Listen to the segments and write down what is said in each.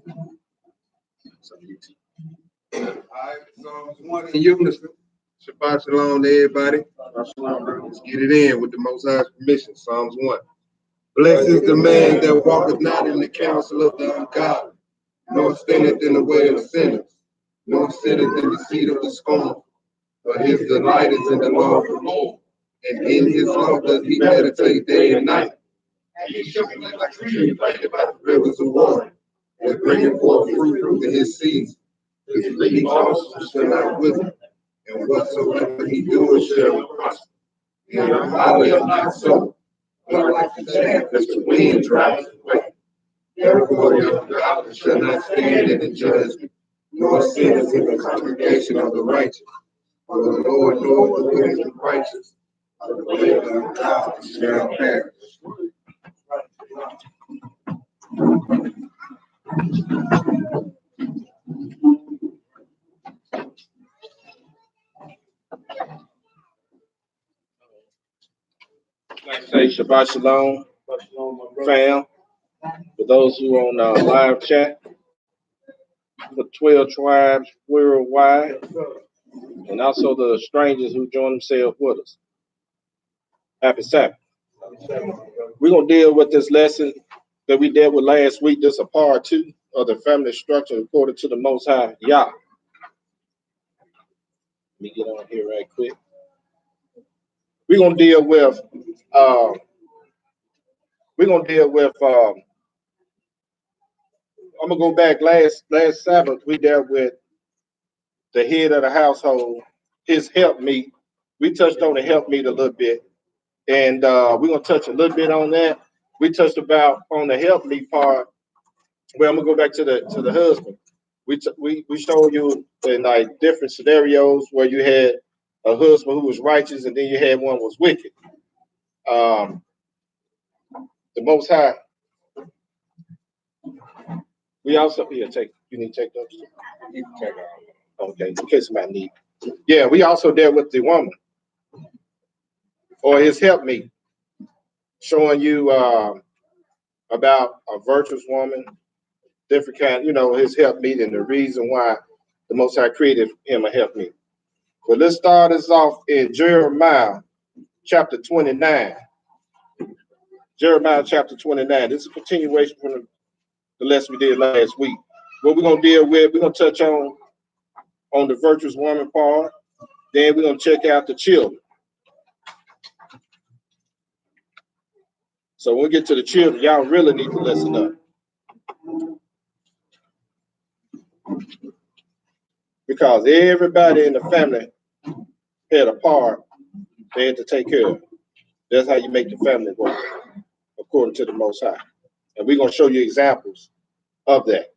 All right, Psalms 1 in unison. Shabbat shalom to everybody. Let's get it in with the Most High's permission. Psalms 1. Blessed is the man that walketh not in the counsel of the ungodly, nor standeth in the way of sinners, nor sitteth in the seat of the scornful. But his delight is in the law of the Lord, and in his law does he meditate day and night. And he shall be like a tree planted by the rivers of water, that bringeth forth fruit in his season. His leaf also shall not wither, and whatsoever he doeth shall prosper. And the valley are not so, but like the chaff which the wind drives away. Therefore the ungodly shall not stand in the judgment, nor sinners in the congregation of the righteous. For the Lord knoweth the ways of the righteous, but the way of the ungodly shall perish. Like to say Shabbat Shalom, fam. For those who are on live chat, for 12 tribes worldwide, and also the strangers who join themselves with us. Happy Sabbath. We're going to deal with this lesson that we dealt with last week. This is a part 2 of the family structure according to the Most High Yah. Let me get on here right quick. We're going to deal with I'm gonna go back last Sabbath. We dealt with the head of the household, his helpmeet. We touched on the helpmeet a little bit, and we're gonna touch a little bit on that. We touched about on the helpmeet part. Well, I'm gonna go back to the husband. We showed you in like different scenarios where you had a husband who was righteous, and then you had one who was wicked. The Most High. We also you need to take those. You can take okay, in case somebody need. Yeah, we also dealt with the woman or his helpmeet, showing you about a virtuous woman, different kind, his helpmeet and the reason why the Most High created him a helpmeet. But let's start us off in Jeremiah chapter 29. Jeremiah chapter 29. This is a continuation from the lesson we did last week. What we're gonna deal with, we're gonna touch on the virtuous woman part. Then we're gonna check out the children. So when we get to the children, y'all really need to listen up. Because everybody in the family had a part they had to take care of. That's how you make the family work, according to the Most High. And we're gonna show you examples of that.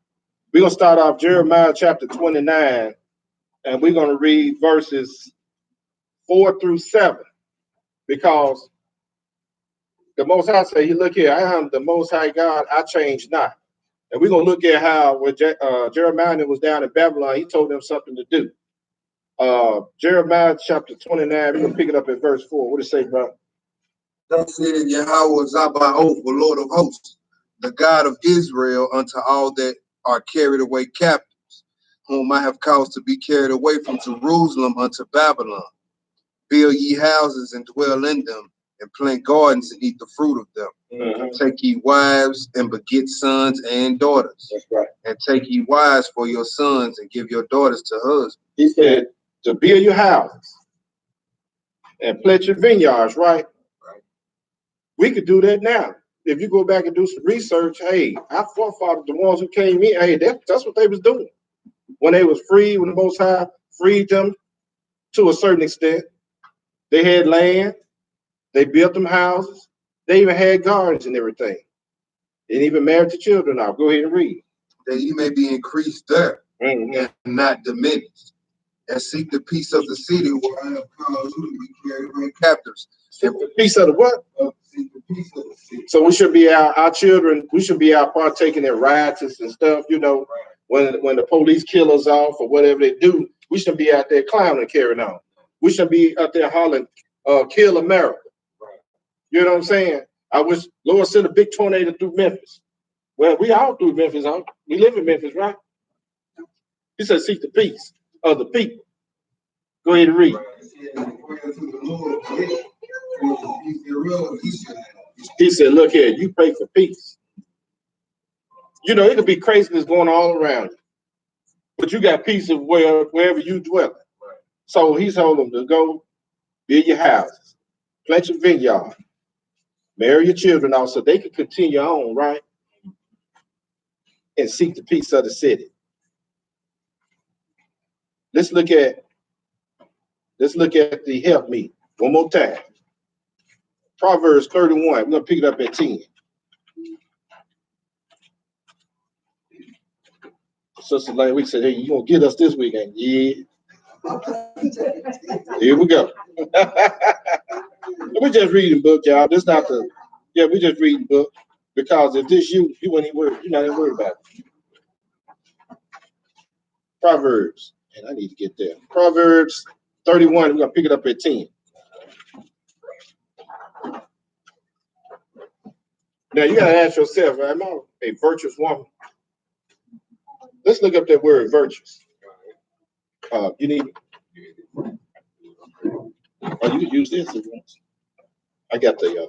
We're gonna start off Jeremiah chapter 29, and we're gonna read verses 4 through 7, because the Most High say, "He look here, I am the Most High God, I change not." And we're gonna look at how when Jeremiah was down in Babylon, he told them something to do. Jeremiah chapter 29, we're gonna pick it up at verse 4. What does it say, bro? Thus said Yahweh Sabaoth, the Lord of hosts, the God of Israel, unto all that are carried away captives, whom I have caused to be carried away from Jerusalem unto Babylon. Build ye houses and dwell in them, and plant gardens and eat the fruit of them. Take ye wives and beget sons and daughters. That's right. And take ye wives for your sons and give your daughters to husbands. He said to build your houses and plant your vineyards, right? We could do that now. If you go back and do some research, hey, our forefathers, the ones who came in, hey, that's what they was doing. When they was free, when the Most High freed them to a certain extent, they had land, they built them houses, they even had gardens and everything. They didn't even marry the children now. Go ahead and read. That ye may be increased there and not diminished. And seek the peace of the city where I have caused you to be carried away captives. Seek the peace of the what? Seek the peace of the city. So we should be our children, we should be out partaking in riots and stuff, when the police kill us off or whatever they do, we shouldn't be out there clowning and carrying on. We shouldn't be out there hollering, kill America. You know what I'm saying? I wish Lord sent a big tornado through Memphis. Well, we all through Memphis, huh? We live in Memphis, right? He said, seek the peace of the people. Go ahead and read. He said, look here, you pray for peace. You know, it could be craziness going all around you, but you got peace of wherever you dwell. So he told them to go build your houses, plant your vineyard, marry your children off so they can continue on, right? And seek the peace of the city. Let's look at the help me one more time. Proverbs 31. We're gonna pick it up at 10. Sister Lane, we said, hey, you gonna get us this weekend? Yeah. Here we go. We're just reading book, y'all. This not the we're just reading book. Because if this you wouldn't even worry, you're not even worried about it. Proverbs, and I need to get there. Proverbs 31, we're gonna pick it up at 10. Now you gotta ask yourself, am I a virtuous woman? Let's look up that word virtuous. You need you can use this if you want. I got the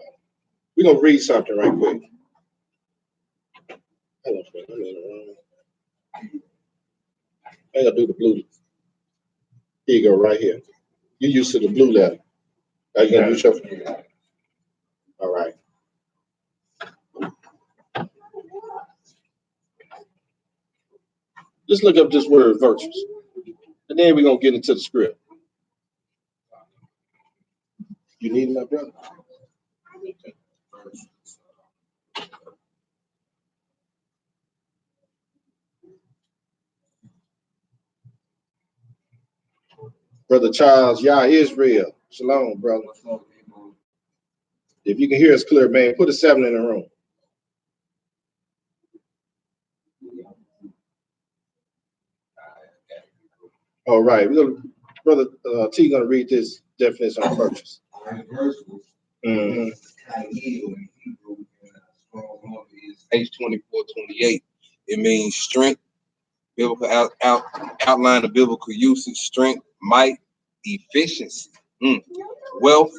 we're gonna read something right quick. Hold on, I gotta do the blue. Here you go, right here. You used to the blue letter. Are you gonna use your? All right. Let's look up this word virtuous. And then we're gonna get into the script. You need my brother? Brother Charles, Yah Israel. Shalom, brother. If you can hear us clear, man, put a 7 in the room. All right, brother T gonna read this definition of virtuous. Mm-hmm. H2428. It means strength, biblical outline of biblical usage, strength, might, efficiency, wealth,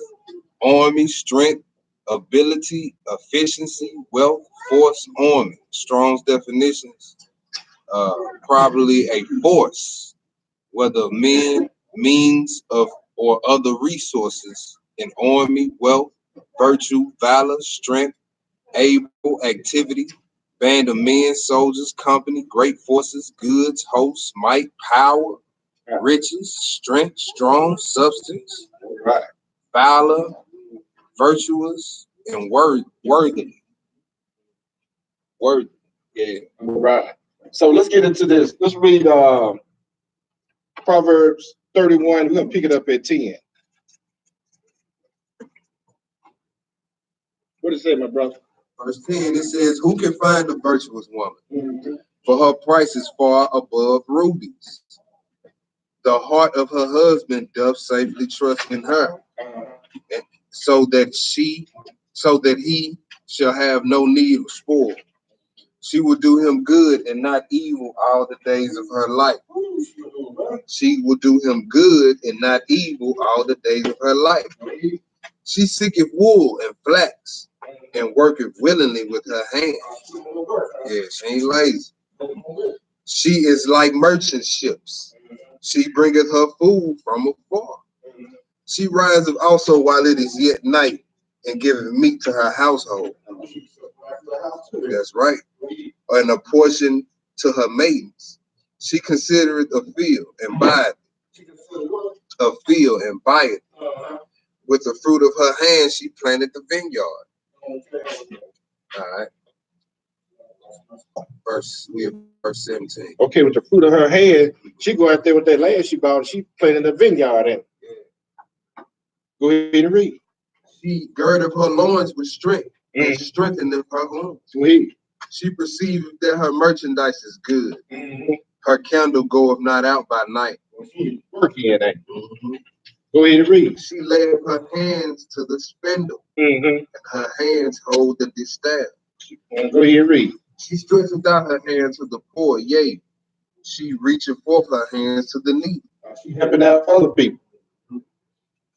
army, strength, ability, efficiency, wealth, force, army. Strong's definitions, probably a force, whether men, means of, or other resources, an army, wealth, virtue, valor, strength, able, activity, band of men, soldiers, company, great forces, goods, hosts, might, power, riches, strength, strong, substance, Right. valor, virtuous, and worthy. Worthy. Yeah. Right. So let's get into this. Let's read Proverbs 31. We're gonna pick it up at 10. What does it say, my brother? Verse 10, it says, who can find a virtuous woman? Mm-hmm. For her price is far above rubies. The heart of her husband doth safely trust in her, so that he shall have no need of spoil. She will do him good and not evil all the days of her life. She will do him good and not evil all the days of her life. She seeketh wool and flax, and worketh willingly with her hands. Yeah, she ain't lazy. She is like merchant ships. She bringeth her food from afar. She riseth also while it is yet night, and giveth meat to her household. That's right. And a portion to her maidens. She considereth a field and buyeth a field and buyeth. With the fruit of her hand, she planted the vineyard. All right. Verse 17. Okay, with the fruit of her hand, she go out there with that land she bought. She planted a vineyard in. Go ahead and read. She girded her loins with strength and strengthened her loins. She perceived that her merchandise is good. Her candle goeth not out by night. Working in that. Go ahead and read. She laid her hands to the spindle, and her hands hold the distaff. Go ahead and read. She stretches out her hand to the poor, yea, she reaching forth her hands to the needy. She helping out other people.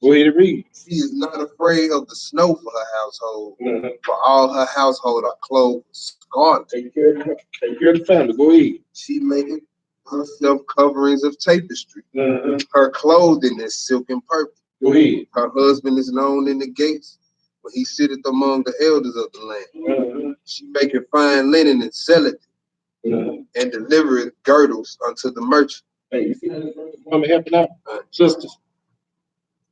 Go ahead and read. She is not afraid of the snow for her household, for all her household are clothed scarlet. Take care of the family. Go ahead. She maketh herself coverings of tapestry. Her clothing is silk and purple. Go ahead. Her husband is known in the gates, when he sitteth among the elders of the land. She maketh fine linen and selleth it, and delivereth girdles unto the merchant. Hey, you see that woman helping out? Sisters,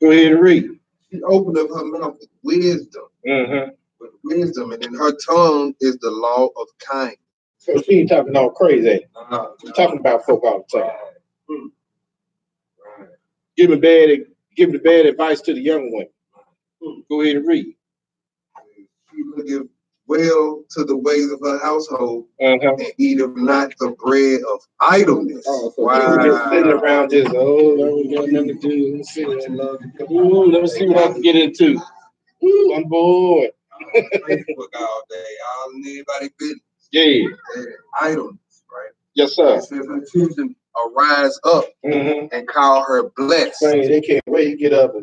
go ahead and read. She opened up her mouth with wisdom. With wisdom, and in her tongue is the law of kindness. So she ain't talking all crazy. She's talking about folk all the time. Giving the bad advice to the young women. Go ahead and read. She looketh well to the ways of her household, and eateth not the bread of idleness. So wow. Just sitting around just, I don't got nothing to do. Let me see what I can get into. I'm bored. Facebook all day, all in everybody's business. Yeah. Idleness, right? Yes, sir. It says her children arise up and call her blessed. They can't wait to get up.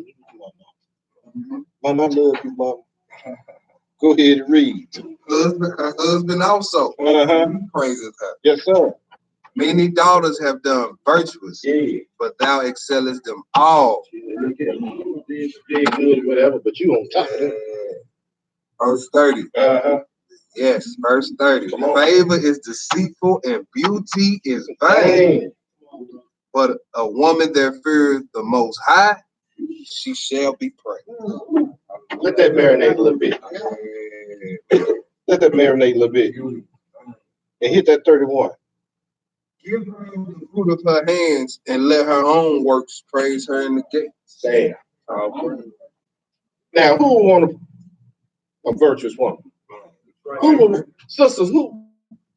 Mama, I love you, Mama. Go ahead and read. Her husband also praises her. Yes, sir. Many daughters have done virtuous, but thou excellest them all. They good, whatever, but you on top of them. Verse 30. Yes, verse 30. Favor is deceitful and beauty is vain. But a woman that fears the Most High, she shall be praised. Let that marinate a little bit. Let that marinate a little bit. And hit that 31. Give her the fruit of her hands and let her own works praise her in the gates. Damn. Now, who want a virtuous woman? Sisters,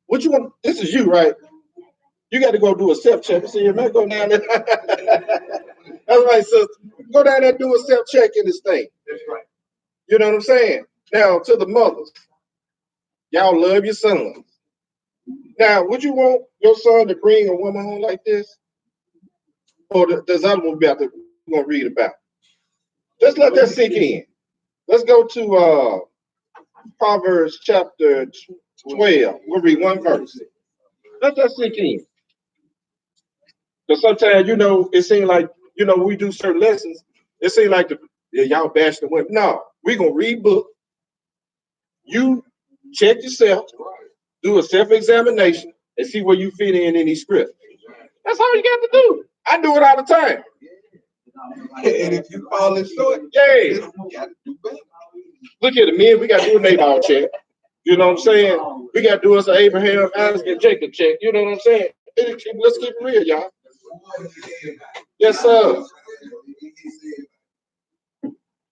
what you want? This is you, right? You got to go do a self-check. See, you might go down there. That's right, sister. Go down there and do a self-check in this thing. That's right. You know what I'm saying? Now, to the mothers, y'all love your sons. Now, would you want your son to bring a woman home like this? Or does other one we're going to read about? Just let that sink in. Let's go to Proverbs chapter 12. We'll read one verse. Let that sink in. Because sometimes, it seems like, when we do certain lessons, it seems like y'all bash the women. No, we're going to read book. You check yourself, do a self-examination, and see where you fit in these scripts. That's all you got to do. I do it all the time. And if you fall short, you got to do better. Look at the men, we got to do a neighbor check. You know what I'm saying? We got to do us an Abraham, Isaac, and Jacob check. You know what I'm saying? Let's keep it real, y'all. Yes, sir.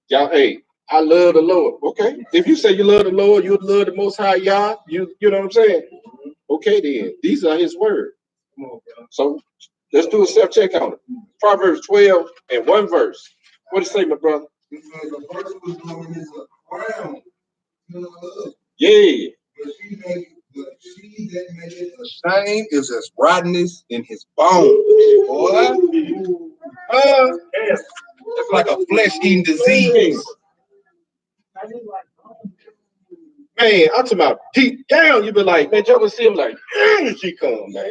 Y'all, hey, I love the Lord. Okay. If you say you love the Lord, you love the Most High Yah, you know what I'm saying? Okay, then. These are his words. So let's do a self-check on it. Proverbs 12 and one verse. What do you say, my brother? Yeah. She that maketh ashamed is as rottenness in his bones. Boy. It's like a flesh-eating disease. Man, I'm talking about deep down, you be like, man, you ever see him like, she come, man.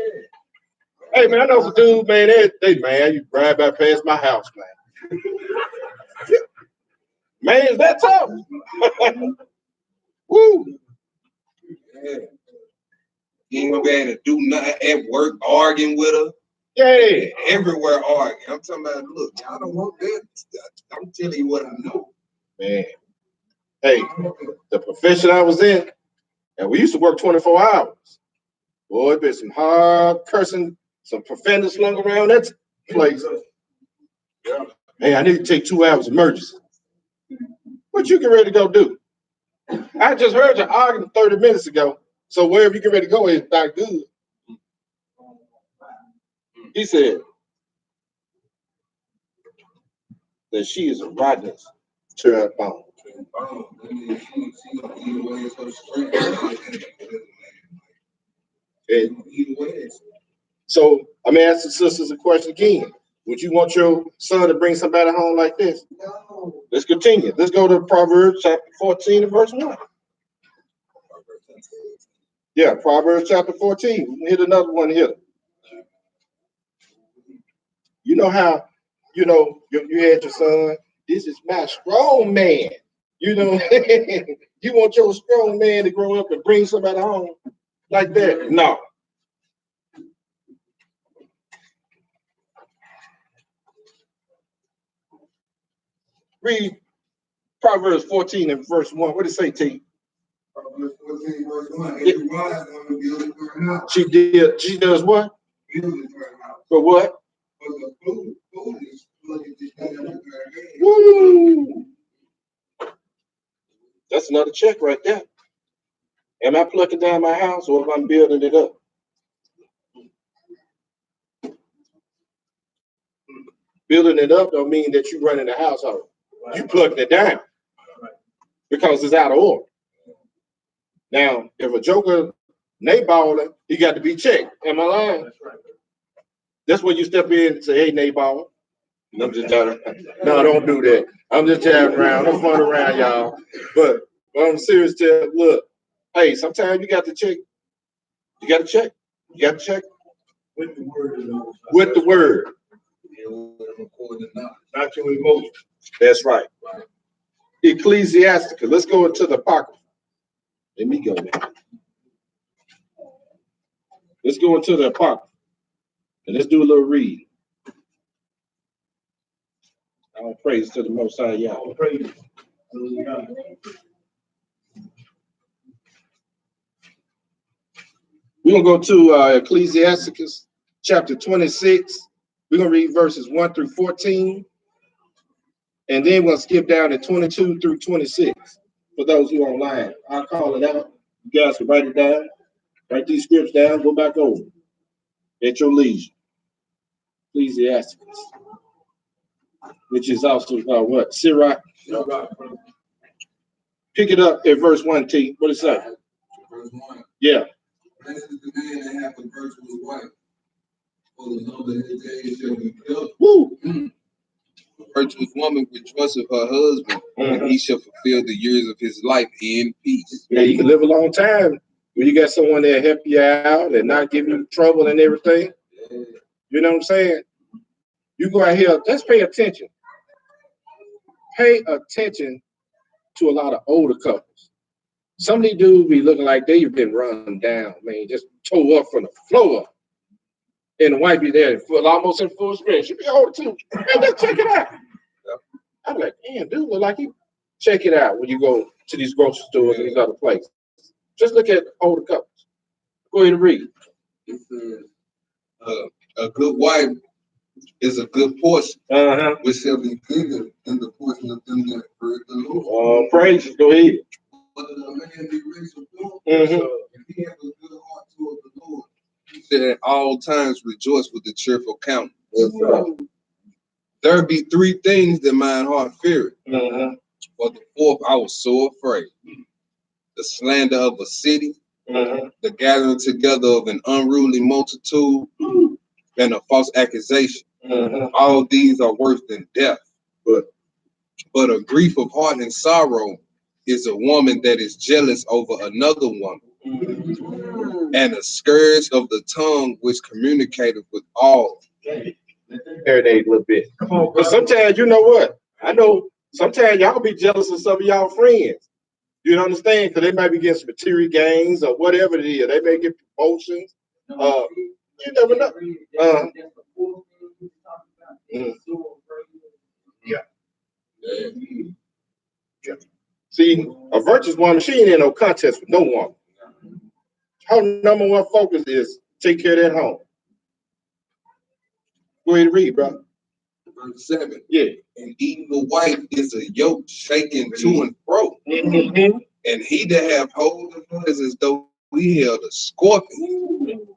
Hey, man, I know some dude, man, man, you drive by past my house, man. Man, is that tough? Woo. Yeah. You ain't gonna be able to do nothing at work, arguing with her. Yeah. Everywhere arguing. I'm talking about, look, y'all don't want that. I'm telling you what I know. Man. Hey, the profession I was in, and we used to work 24 hours. Boy, there's some hard cursing, some profanity slung around that place. Hey, I need to take 2 hours emergency. What you get ready to go do? I just heard you arguing 30 minutes ago. So wherever you get ready to go is not good. He said that she is a rottenness to her bone. And so I'm gonna ask the sisters a question again. Would you want your son to bring somebody home like this? No. Let's continue. Let's go to Proverbs chapter 14 and verse 1. Yeah, Proverbs chapter 14. We can hit another one here. You know how, you had your son, this is my strong man. You know, you want your strong man to grow up and bring somebody home like that? No. Read Proverbs 14 and verse 1. What did it say, T? Proverbs 14, verse 1. Every wise woman buildeth her house. She does what? Buildeth her house. For what? For the foolish plucketh it down with her hand. Woo! That's another check right there. Am I plucking down my house or am I building it up? Building it up don't mean that you're running the household. You plugging it down because it's out of order. Now, if a joker nayballing, he got to be checked. Am I lying? That's when you step in and say, hey, nayball. I'm just trying to, no, don't do that. I'm just chatting around. I'm fun around, y'all. But I'm serious, look, hey, sometimes you got to check. You got to check. You got to check. With the word. With the word. Not your emotions. That's right. Ecclesiasticus. Let's go into the Apocrypha. Let me go there. Let's go into the Apocrypha. And let's do a little read. All praise to the Most High Yah. All praise. We're going to go to Ecclesiasticus chapter 26. We're going to read verses 1 through 14. And then we'll skip down to 22 through 26. For those who are online, I'll call it out. You guys can write it down. Write these scripts down. Go back over at your leisure. Ecclesiasticus. Which is also what? Sirach. Pick it up at verse 1, T. What is that? Verse 1. Yeah. Blessed is the man that hath a virtuous wife, for the love of his days shall be filled. Woo! A virtuous woman rejoiceth her husband, and he shall fulfill the years of his life in peace. Yeah, you can live a long time when you got someone that help you out and not give you trouble and everything. You know what I'm saying? You go out here, just pay attention. Pay attention to a lot of older couples. Some of these dudes be looking like they've been run down, man, just tore up from the floor up. And the wife be there almost in full screen. She be older too. Man, let's check it out. I'm like, damn, dude look like you. Check it out when you go to these grocery stores and these other places. Just look at older couples. Go ahead and read. It says, a good wife is a good portion, which shall be bigger than the portion of them that fear the Lord. Praise. Go ahead. Whether a man be rich or poor, if he have a good heart toward the Lord, he should at all times rejoice with a cheerful countenance. There be three things that mine heart feared. For the fourth I was so afraid. The slander of a city, the gathering together of an unruly multitude, and a false accusation. All these are worse than death. But a grief of heart and sorrow is a woman that is jealous over another woman, and a scourge of the tongue which communicateth with all. Marinate a little bit. But sometimes, you know what? I know sometimes y'all be jealous of some of y'all friends. You understand? Because they might be getting some material gains or whatever it is. They may get promotions. You never know. Yeah. See, a virtuous woman, she ain't in no contest with no woman. Her number one focus is take care of that home. Go ahead and read, bro. Verse 7. Yeah. An evil wife is a yoke shaken to and fro. And he that have hold of her is as though we held a scorpion.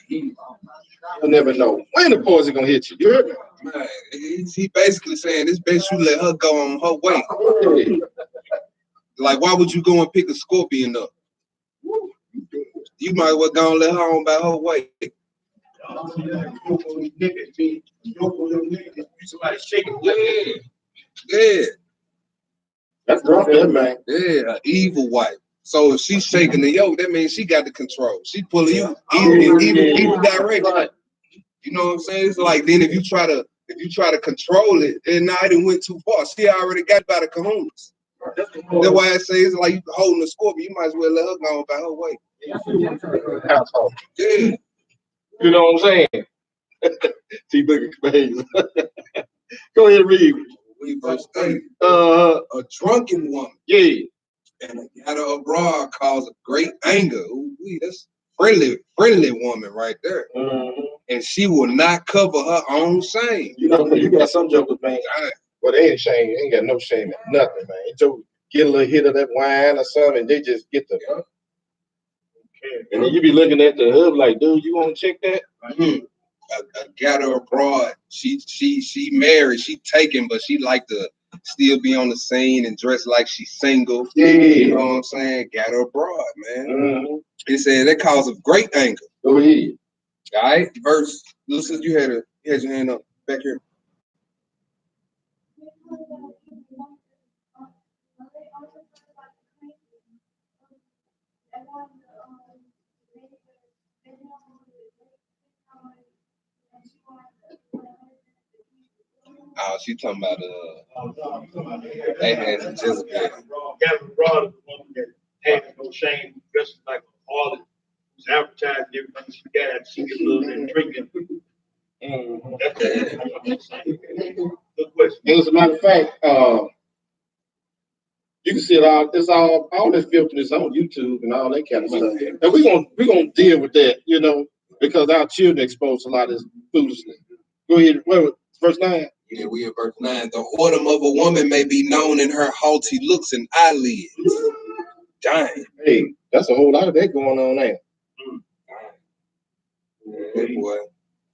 You never know when the poison gonna hit you. You heard me? Man, he basically saying this bitch, you let her go on her way. Like, why would you go and pick a scorpion up? you might well go and let her on by her way. Somebody shaking. Yeah. That's rough, that man. Yeah, an evil wife. So if she's shaking the yoke, that means she got the control. She pulling you even direction. You know what I'm saying? It's like then if you try to control it, then now it done went too far. She already got by the kahunas. That's why I say it's like you holding a scorpion. You might as well let her go on by her way. Household. Yeah. You know what I'm saying? T-Boogie Space. Go ahead and read. We verse 8. A drunken woman. Yeah. And a gatter abroad cause great anger. Ooh, that's friendly woman right there. And she will not cover her own shame. You know, you got some jokers, man. Well, they ain't shame. They ain't got no shame in nothing, man. So get a little hit of that wine or something, and they just get the. And then you be looking at the hub like, dude, you want to check that? A gatter abroad. She married. She taken, but she like to still be on the scene and dress like she's single. Yeah. You know what I'm saying? Gatter abroad, man. It said that causes great anger. Go ahead. All right, verse. Listen, you had your hand up back here. Oh, she talking about they had Jezebel. Gavin Broad is the one that had no shame, dressed like a harlot, who's advertising everything she got. She get a little bit drinking. Good question. As a matter of fact, you can see it all. It's all this filthiness on YouTube and all that kind of stuff. And we're gonna deal with that, you know, because our children exposed to a lot of this foolishness. Go ahead. What, verse 9? Yeah, we at verse 9. The whoredom of a woman may be known in her haughty looks and eyelids. Dang. Hey, that's a whole lot of that going on there. Yeah, boy.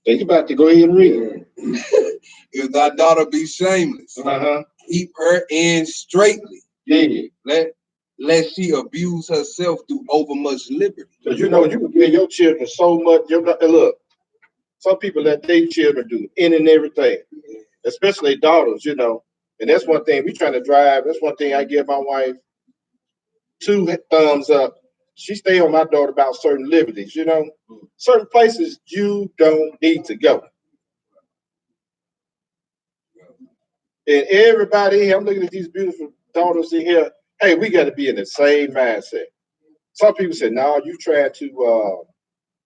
Think about to go ahead and read. If thy daughter be shameless, keep her in straightly. Yeah. Lest she abuse herself through overmuch liberty. Because you know you can give your children so much. Look, some people let their children do any and everything, especially daughters, you know. And that's one thing we trying to drive. That's one thing I give my wife 2 thumbs up. She stay on my daughter about certain liberties, you know. Certain places you don't need to go. And everybody here, I'm looking at these beautiful daughters in here. Hey, we got to be in the same mindset. Some people say, no, you try to,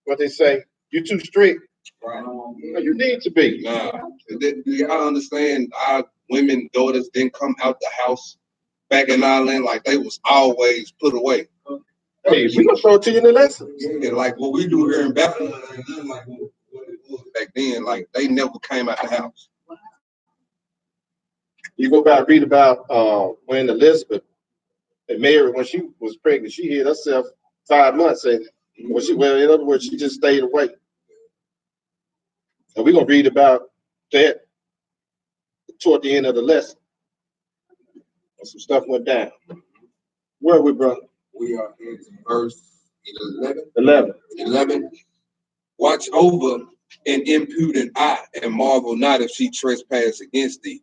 what they say, you're too strict. Right. You need to be. Nah. Do y'all understand our women daughters didn't come out the house back in Ireland like they was always put away? Hey, we gonna show it to you in the lesson. Yeah, like what we do here in Bethlehem, like what it was back then, like they never came out the house. You go back and read about when Elizabeth and Mary, when she was pregnant, she hid herself 5 months, and in other words, she just stayed away. And we're gonna read about that toward the end of the lesson. And some stuff went down. Where are we, brother? We are in verse 11. Watch over an impudent eye, and marvel not if she trespass against thee.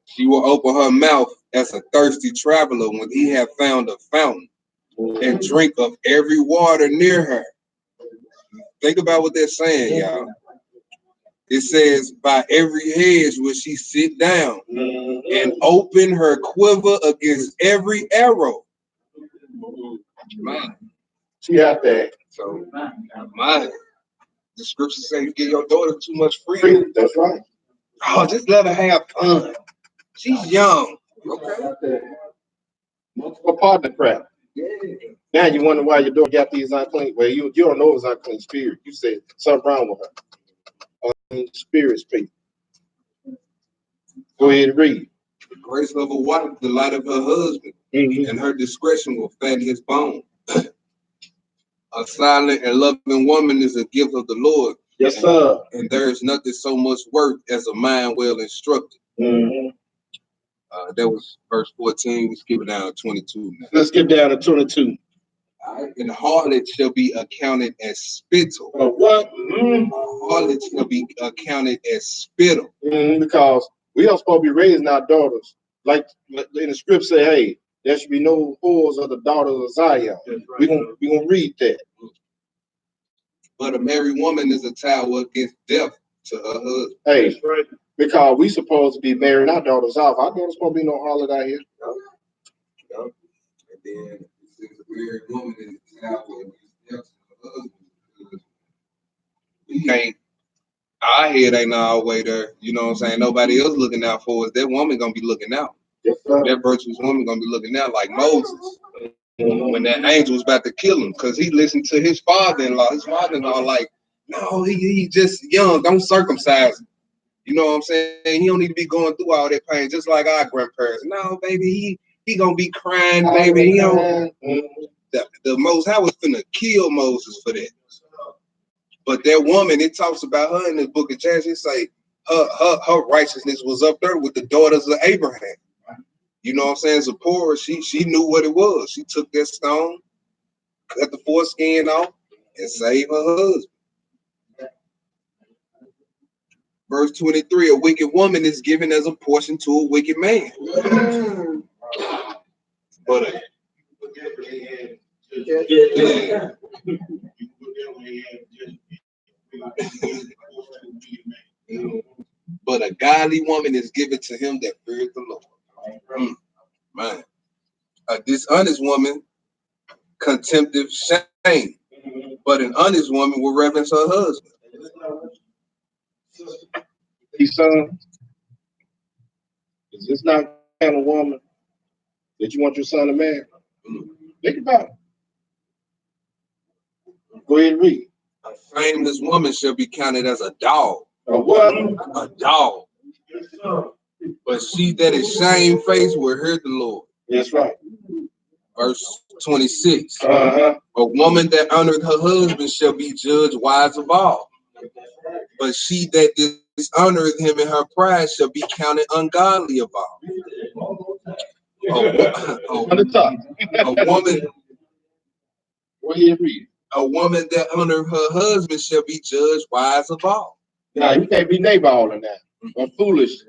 She will open her mouth as a thirsty traveler when he have found a fountain, and drink of every water near her. Think about what they're saying, y'all. It says, by every hedge will she sit down and open her quiver against every arrow. Man. She out there. So, the scripture says you give your daughter too much freedom. That's right. Oh, just let her have fun. She's young. Okay. Multiple partner crap. Yeah. Now you wonder why your daughter got these unclean. Well, you don't know it's unclean spirit. You said something wrong with her. Unclean spirits, people. Go ahead and read. The grace of a wife, the light of her husband, and her discretion will fatten his bone. A silent and loving woman is a gift of the Lord. Yes, sir. And there is nothing so much worth as a mind well instructed. That was verse 14. We skip it down to 22 now. Let's get down to 22. And harlot shall be accounted as spittle. What? Harlot shall be accounted as spittle. Because we are supposed to be raising our daughters. Like in the script say, hey, there should be no whores of the daughters of Zion. We're gonna read that. But a married woman is a tower against death to her husband. Hey, because we supposed to be marrying our daughters off. Our daughters supposed to be no harlot out here. And then it says a married woman is a tower against death to her husband. We can't. Our head ain't all the way there. You know what I'm saying? Nobody else looking out for us. That woman gonna be looking out. Yes, that virtuous woman gonna be looking out like Moses when that angel was about to kill him because he listened to his father-in-law. His father-in-law like, no, he just young, don't circumcise him. You know what I'm saying? He don't need to be going through all that pain, just like our grandparents. No, baby, he gonna be crying, baby. He don't. The Most High was finna kill Moses for that. But that woman, it talks about her in the book of Genesis. It say her righteousness was up there with the daughters of Abraham. You know what I'm saying? Zipporah, she knew what it was. She took that stone, cut the foreskin off, and saved her husband. Verse 23, a wicked woman is given as a portion to a wicked man. But but a godly woman is given to him that fears the Lord. Man, a dishonest woman, contemptive shame, but an honest woman will reverence her husband. These sons, is this not the kind of woman that you want your son to marry? Think about it. Go ahead and read. A shameless woman shall be counted as a dog. A what? A dog. But she that is shamefaced will hear the Lord. That's right. Verse 26. Uh-huh. A woman that honoreth her husband shall be judged wise of all. But she that dishonoreth him in her pride shall be counted ungodly of all. A woman. Go ahead and read. A woman that honoreth her husband shall be judged wise of all. Now, you can't be neighborling that or foolish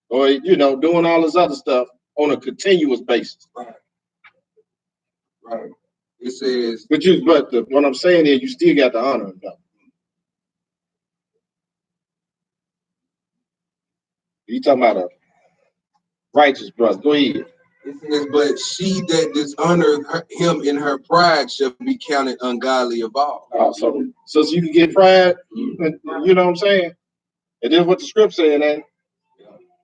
or, doing all this other stuff on a continuous basis. Right. It says, what I'm saying is you still got to honor him, though. You talking about a righteous brother. Go ahead. It says, but she that dishonoreth him in her pride shall be counted ungodly of all. So you can get pride, you know what I'm saying? And then what the script saying, ain't?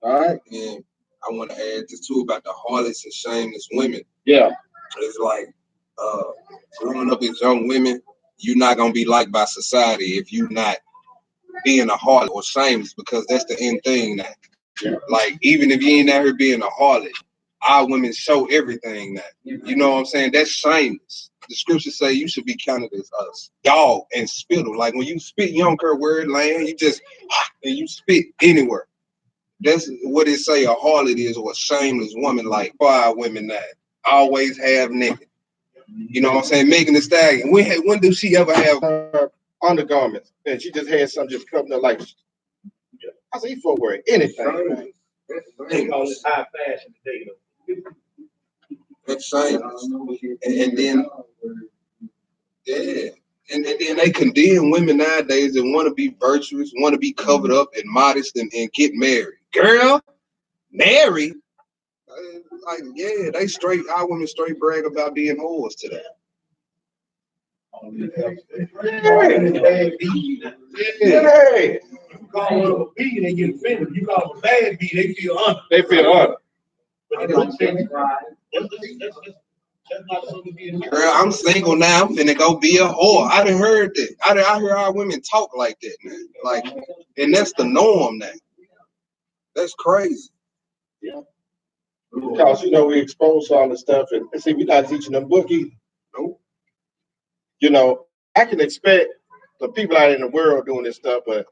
All right. And I want to add this too about the harlots and shameless women. Yeah. It's like growing up as young women, you're not gonna be liked by society if you're not being a harlot or shameless, because that's the end thing now. Yeah. Like, even if you ain't out here being a harlot, our women show everything now. You know what I'm saying? That's shameless. The scriptures say you should be counted as us, dog and spittle. Like when you spit, you don't care where it land, you just and you spit anywhere. That's what it say a harlot is, or a shameless woman. Like for our women that always have naked. You know what I'm saying? Megan Thee Stallion. When do she ever have her undergarments? And she just had something just covering her like. I said, you folk wear anything. That's high fashion today, though. That's shameless. And then, yeah. And then they condemn women nowadays that want to be virtuous, want to be covered up and modest and get married. Girl, married? Like, yeah, our women straight brag about being whores today. Yeah. You call them a bee, they get offended. You call them a bad bee, they feel honored. They feel honored. But they don't say that's not something to be in. Girl, I'm single now. I'm finna go be a whore. I done heard that. I hear our women talk like that now. Like, and that's the norm now. That's crazy. Yeah. Because we expose all this stuff, and see, we're not teaching them book either. Nope. I can expect the people out in the world doing this stuff, but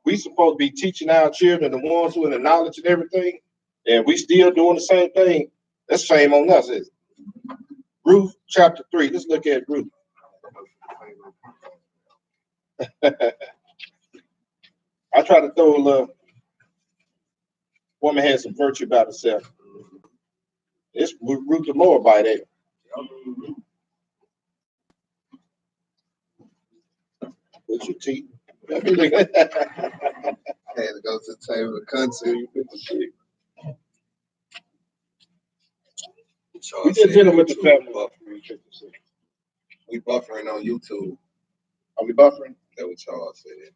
we supposed to be teaching our children, the ones who in the knowledge and everything, and we still doing the same thing. That's shame on us, is it? Ruth chapter 3. Let's look at Ruth. I try to throw a little woman had some virtue about herself. It's Ruth the Moabite, ain't it? With your teeth. Had to go to the table of content. We just dealing with the family. We buffering on YouTube. Are we buffering? That what Charles said.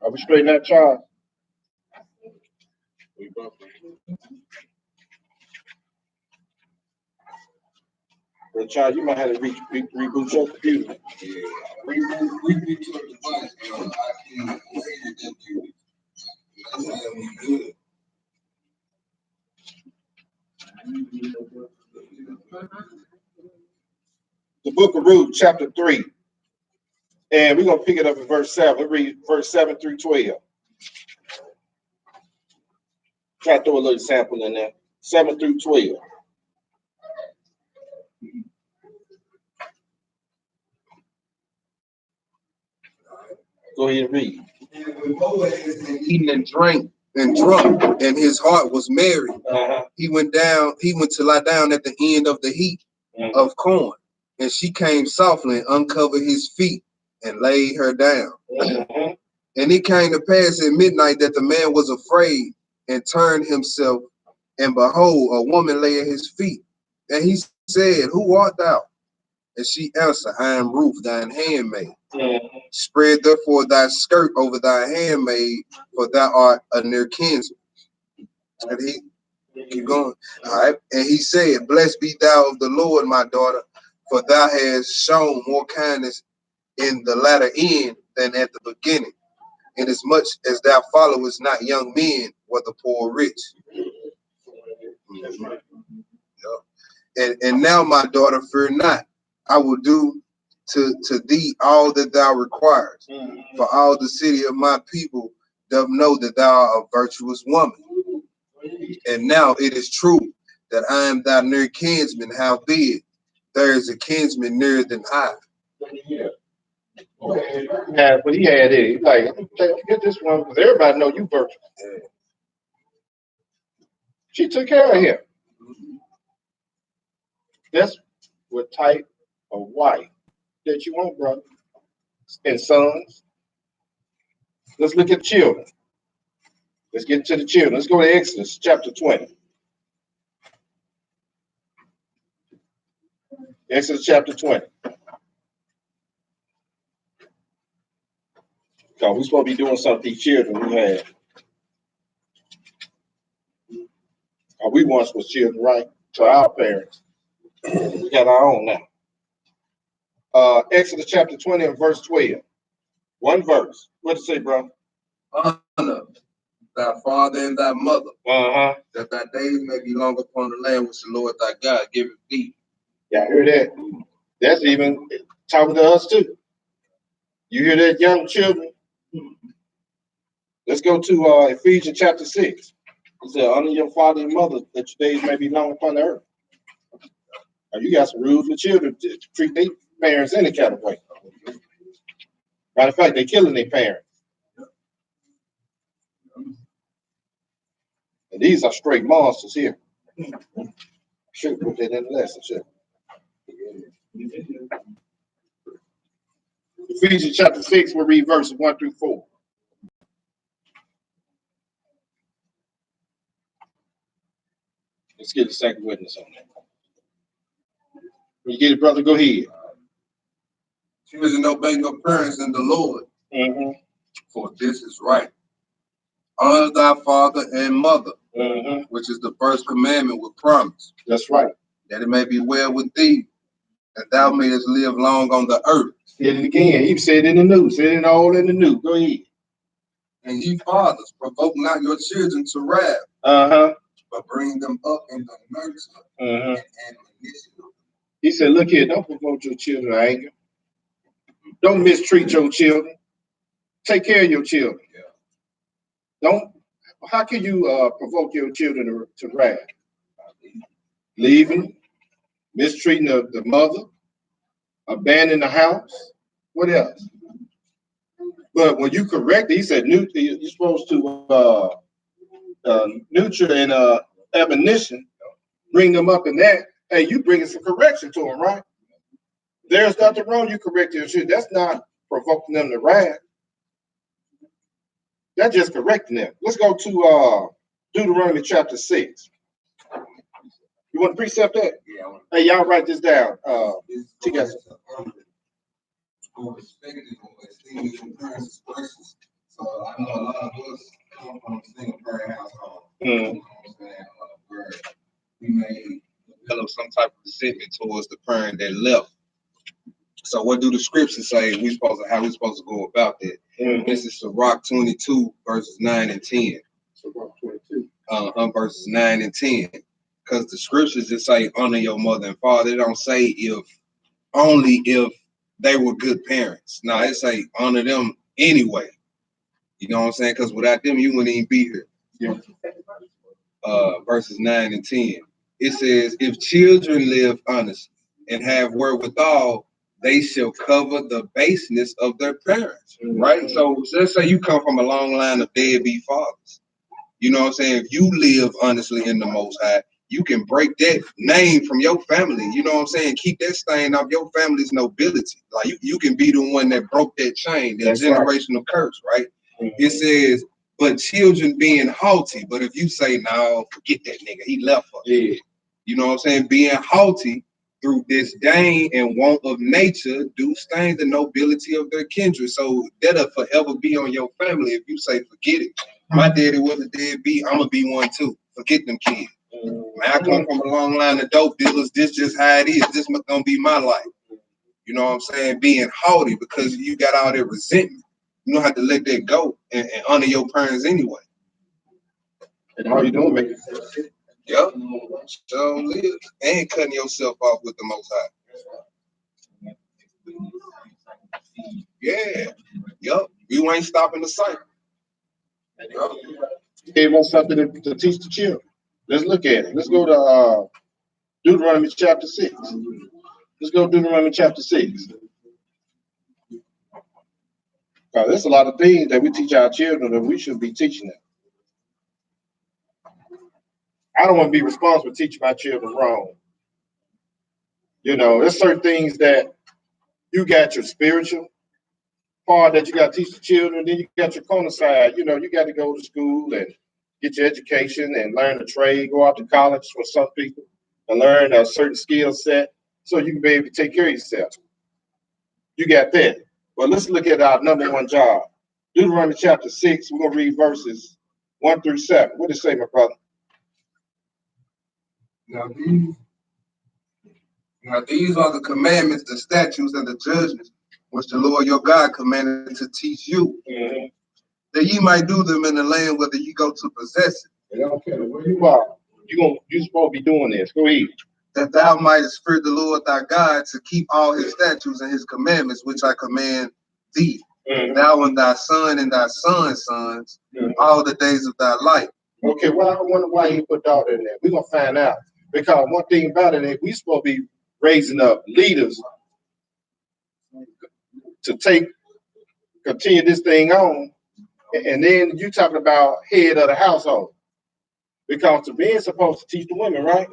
Are we straighten that, Charles? We buffering. Well, Charles, you might have to reboot your computer. Yeah. We took the device, I can't hear that you. That's how we good. The book of Ruth, chapter 3. And we're going to pick it up in verse 7. We'll read verse 7 through 12. Try to throw a little sample in there. 7 through 12. Go ahead and read. And when Boaz had eaten and drank and drunk, and his heart was merry, he went to lie down at the end of the heap of corn. And she came softly and uncovered his feet and laid her down. And it came to pass at midnight that the man was afraid and turned himself, and behold, a woman lay at his feet. And he said, Who art thou? And she answered, I am Ruth, thine handmaid. Spread therefore thy skirt over thy handmaid, for thou art a near kinsman. And he keep going. All right. And he said, Blessed be thou of the Lord, my daughter, for thou hast shown more kindness in the latter end than at the beginning, inasmuch as thou followest not young men, whether poor or rich. And now, my daughter, fear not. I will do to thee all that thou requirest. For all the city of my people doth know that thou art a virtuous woman. And now it is true that I am thy near kinsman, howbeit there is a kinsman nearer than I. Yeah, but he had it. He's like, get this one, because everybody know you virtuous. She took care of him. That's what type of wife that you want, brother. And sons. Let's look at children. Let's get to the children. Let's go to Exodus chapter 20. Exodus chapter 20. Because we're supposed to be doing something with these children we had. We once was children, right? To our parents. We got our own now. Exodus chapter 20 and verse 12. One verse. What to say, bro? Honor thy father and thy mother, that thy days may be long upon the land which the Lord thy God giveth thee. Yeah, I hear that. That's even talking to us too. You hear that, young children? Let's go to Ephesians chapter 6. It said, honor your father and mother, that your days may be long upon the earth. Now, you got some rules for children to treat their parents any kind of way. Matter of fact, they're killing their parents. And these are straight monsters here. Should put that in the lesson, should. Ephesians chapter 6, we'll read verses 1 through 4. Let's get a second witness on that. When you get it, brother, go ahead. Children, obey your parents in the Lord, for this is right. Honor thy father and mother, which is the first commandment with promise. That's right. That it may be well with thee, and thou mayest live long on the earth. Say it again. He said in the new. Said it all in the new. Go ahead. And ye fathers, provoke not your children to wrath, but bring them up in the nurture and admonition. He said, look here, don't provoke your children to anger. Don't mistreat your children. Take care of your children. How can you provoke your children to wrath? Leaving, mistreating the mother, abandoning the house. What else? But when you correct it, he said you're supposed to nurture and admonition, bring them up in that. Hey, you bringing some correction to them, right? There's nothing wrong. You correct your shit. That's not provoking them to wrath. That's just correcting them. Let's go to Deuteronomy chapter 6. You want to precept that? Yeah. Hey, y'all write this down. Together. So I know a lot of us come from a single parent household. Mm. You know what I'm saying? Where we may develop some type of resentment towards the parent that left. So what do the scriptures say how we supposed to go about that? Mm. This is Sirach 22 verses 9 and 10. Sirach 22. Verses 9 and 10. Because the scriptures just say honor your mother and father. They don't say only if they were good parents. No, it say honor them anyway. You know what I'm saying? Because without them, you wouldn't even be here. Yeah. Verses 9 and 10. It says, if children live honest and have wherewithal, they shall cover the baseness of their parents. Right? So let's say you come from a long line of deadbeat fathers. You know what I'm saying? If you live honestly in the Most High, you can break that name from your family. You know what I'm saying? Keep that stain off your family's nobility. Like you can be the one that broke that chain, that That's generational curse, right? Mm-hmm. It says, but children being haughty. But if you say, no, forget that nigga, he left us. Yeah. You know what I'm saying? Being haughty through disdain and want of nature do stain the nobility of their kindred. So that'll forever be on your family if you say, forget it. My daddy was a deadbeat, I'm gonna be one too. Forget them kids. Man, I come from a long line of dope dealers. This just how it is. This gonna be my life. You know what I'm saying? Being haughty because you got all that resentment. You don't have to let that go and honor your parents anyway. And all you doing making sense. Yep. So live and cutting yourself off with the Most High. Yeah. Yep. You ain't stopping the cycle. He gave us something to teach the children. Let's look at it. Let's go to Deuteronomy chapter 6. Let's go to Deuteronomy chapter 6. There's a lot of things that we teach our children that we should be teaching them. I don't want to be responsible for teaching my children wrong. You know, there's certain things that you got your spiritual part that you got to teach the children, then you got your corner side. You know, you got to go to school and get your education and learn a trade, go out to college for some people and learn a certain skill set so you can be able to take care of yourself. You got that. But let's look at our number one job. Deuteronomy chapter 6, we're going to read verses 1 through 7. What does it say, my brother? Now these are the commandments, the statutes, and the judgments which the Lord your God commanded to teach you, that ye might do them in the land whether ye go to possess it. They don't care where you are. You're supposed to be doing this. Go ahead. That thou mightest fear the Lord thy God to keep all his statutes and his commandments, which I command thee, thou and thy son and thy son's sons, all the days of thy life. Okay, well, I wonder why he put daughter in there. We're going to find out. Because one thing about it is we supposed to be raising up leaders to continue this thing on. And then you talking about head of the household. Because the men's supposed to teach the women, right?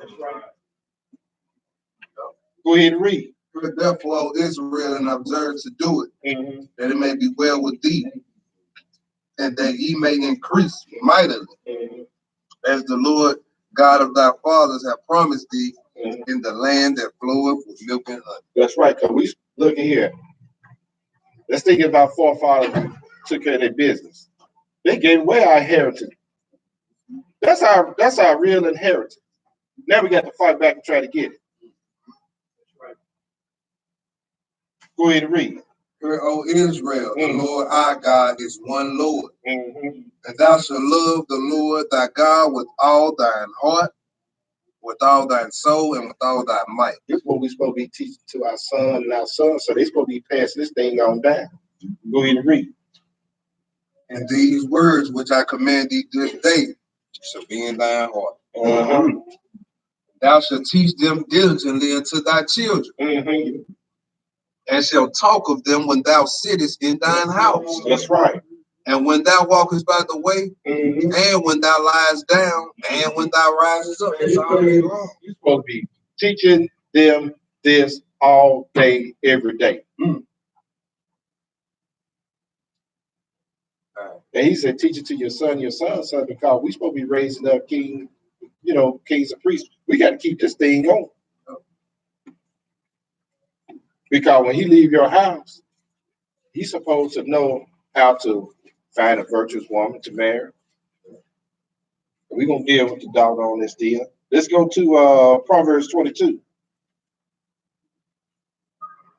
Go ahead and read. Therefore, O Israel, and observe to do it, that it may be well with thee, and that ye may increase mightily, as the Lord God of thy fathers have promised thee, in the land that floweth with milk and honey. That's right, because we look here. Let's think about forefathers took care of their business. They gave away our inheritance. That's our real inheritance. Never got to fight back and try to get it. Go ahead and read. Hear, O Israel, the Lord our God is one Lord. And thou shalt love the Lord thy God with all thine heart, with all thine soul, and with all thy might. This is what we're supposed to be teaching to our son and our sons, so they're supposed to be passing this thing on down. Go ahead and read. And these words which I command thee this day shall be in thine heart. Thou shalt teach them diligently unto thy children, and shalt talk of them when thou sittest in thine house. That's right. And when thou walkest by the way, and when thou liest down, and when thou risest up. It's all day long. You're supposed to be teaching them this all day, every day. And he said, teach it to your son's son, because we're supposed to be raising up kings and priests. We got to keep this thing going. Because when he leave your house, he's supposed to know how to find a virtuous woman to marry. We're going to deal with the doggone this deal. Let's go to Proverbs 22.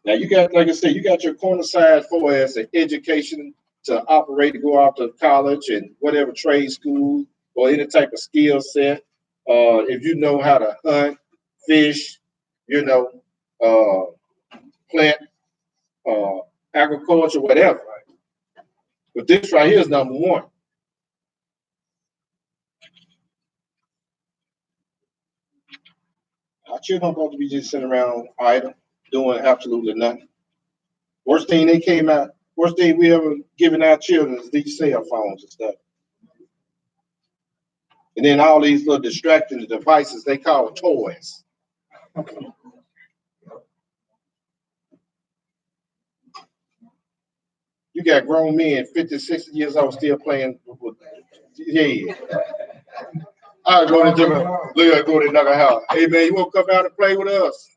Now, you got, like I said, you got your corner side for as an education to operate, to go out to college and whatever trade school or any type of skill set. If you know how to hunt, fish, plant, agriculture, whatever. But this right here is number one. Our children don't supposed to be just sitting around idle, doing absolutely nothing. Worst thing we ever given our children is these cell phones and stuff. And then all these little distracting devices they call toys. You got grown men, 50, 60 years old, still playing with, yeah. I go to go to another house. Hey man, you want to come out and play with us?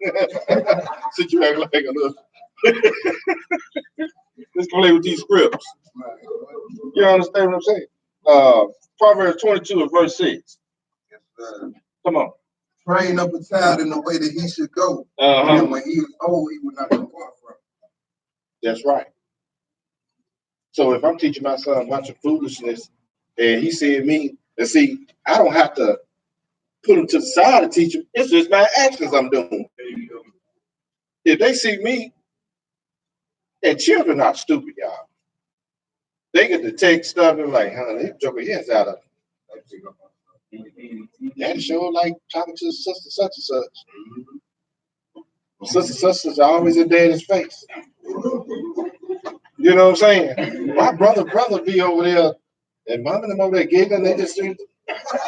Sit you act like a little. Let's play with these scripts. You understand what I'm saying? Proverbs 22 and verse 6. Come on. Train up a child in the way that he should go. And when he is old, he will not depart from it. That's right. So if I'm teaching my son a bunch of foolishness and he said me, and see, I don't have to put him to the side to teach him. It's just my actions I'm doing. If they see me, and children are not stupid, y'all. They get to take stuff and like, they joke their heads out of it. Daddy sure like talking to sister such and such. Sister such and such are always in daddy's face. You know what I'm saying? My brother be over there, and mom and them over there giggling, they just do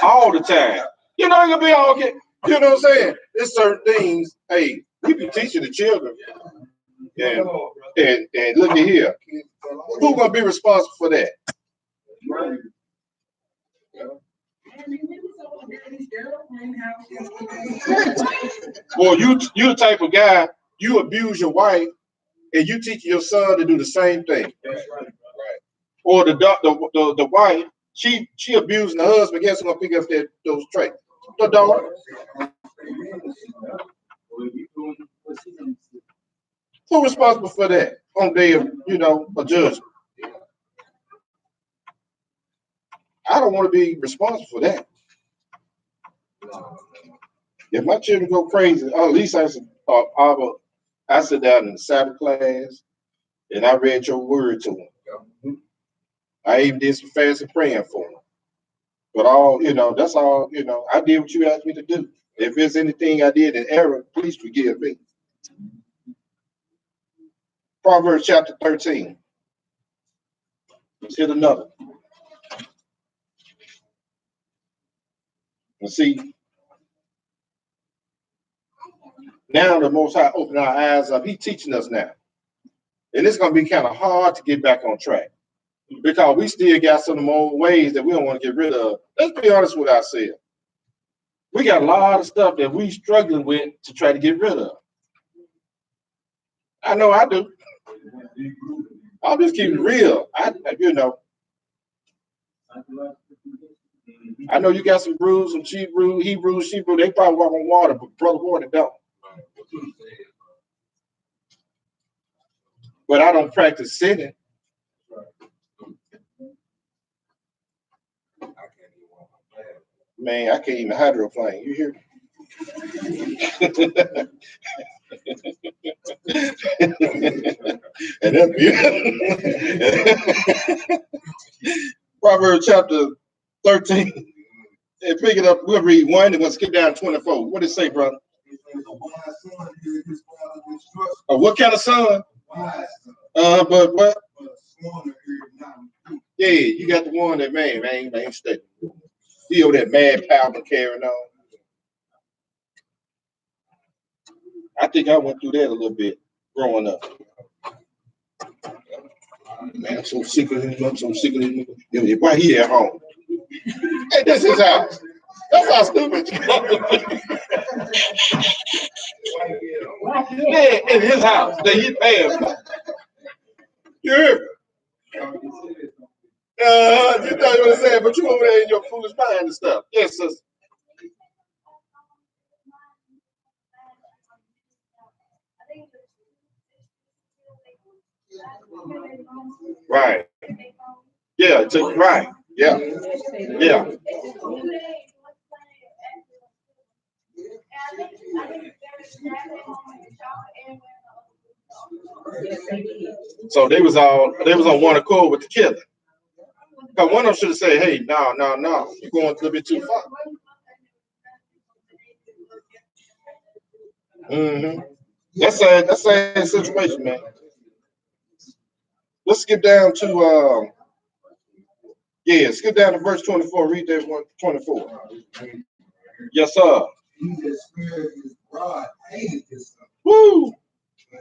all the time. You know, it'll be all okay. You know what I'm saying? There's certain things, hey, we be teaching the children. And look at here. Who's gonna be responsible for that? Well, you the type of guy, you abuse your wife and you teach your son to do the same thing. Right. Or the wife, she abusing the husband, guess who's gonna pick up those traits? The daughter. Who's responsible for that on day of, a judgment? I don't want to be responsible for that. If my children go crazy, at least I sit down in the Sabbath class and I read your word to them. I even did some fasting praying for them. But that's all, I did what you asked me to do. If there's anything I did in error, please forgive me. Proverbs chapter 13. Let's hit another. Let's see. Now the Most High open our eyes up. He's teaching us now. And it's going to be kind of hard to get back on track because we still got some of the old ways that we don't want to get rid of. Let's be honest with ourselves. We got a lot of stuff that we struggling with to try to get rid of. I know I do. I'll just keep it real. I know you got some brews, some cheap brew, Hebrew. They probably walk on water, but Brother Water don't. But I don't practice sinning. Man, I can't even hydroplane. You hear me? And that's beautiful. Proverbs chapter 13 And pick it up. We'll read 1 and we'll skip down to 24. What did it say, brother? What kind of son? But what? Yeah, you got the one that man, steady. Feel that mad power carrying on. I think I went through that a little bit growing up. Man, I'm so sick of him. I'm so sick of him. Why he at home? Hey, this is his house. That's how stupid you are. Yeah, in his house that he's paying for. You hear me? You thought you were saying, but you over there in your foolish mind and stuff. Yes, sister. Right. Yeah, right. Yeah. Yeah. So they was on one accord with the killer. Because one of them should have said, hey, no, you're going a little bit too far. Mm-hmm. That's a sad situation, man. Let's skip down to skip down to verse 24. Read that one, 24. Yes, sir. He that spared his rod hated his son. Woo!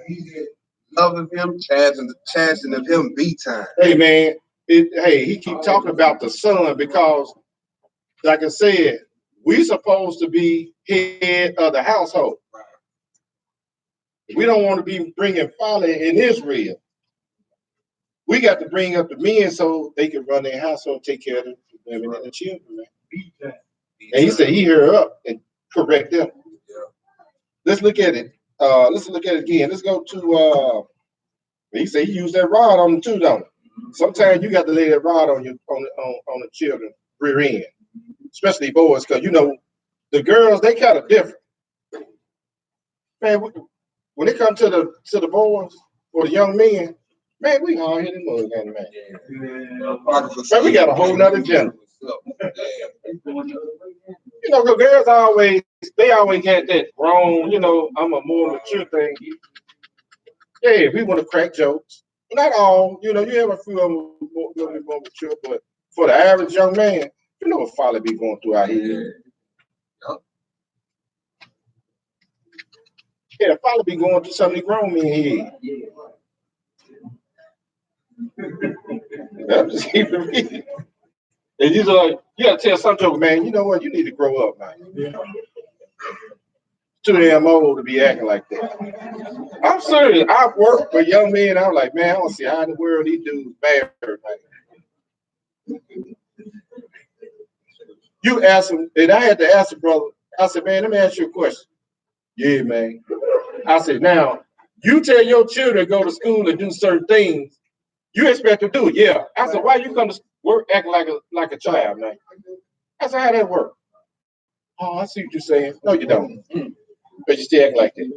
He that loveth him, chancing of him be time. Hey, man. He keep talking about the son because, like I said, we supposed to be head of the household. We don't want to be bringing folly in Israel. We got to bring up the men so they can run their household, take care of the women and the children. Man. And he said he heard up and correct them. Let's look at it. Let's look at it again. Let's go to. He said he used that rod on them too, don't he? Sometimes you got to lay that rod on the children rear end, especially boys, because the girls they kind of different. Man, when it comes to the boys or the young men, man, we all hit the mud, man. Man, we got a whole nother gender. The girls always got that grown, I'm a more mature thing. Yeah, we want to crack jokes. Not all, you have a few of them more mature, but for the average young man, what folly be going through out here. Yeah, folly be going through some of the grown men here. I'm just keeping it real. And you gotta tell some joke, man, you know what? You need to grow up, man. Too damn old to be acting like that. I'm serious. I've worked with young men. I'm like, man, I don't see how in the world these dudes married. You ask him, and I had to ask the brother. I said, man, let me ask you a question. Yeah, man. I said, now you tell your children to go to school and do certain things. You expect to do it, yeah. I said, why you come to work acting like a child, man? I said, how that work? Oh, I see what you're saying. No, you don't. But you still act like that.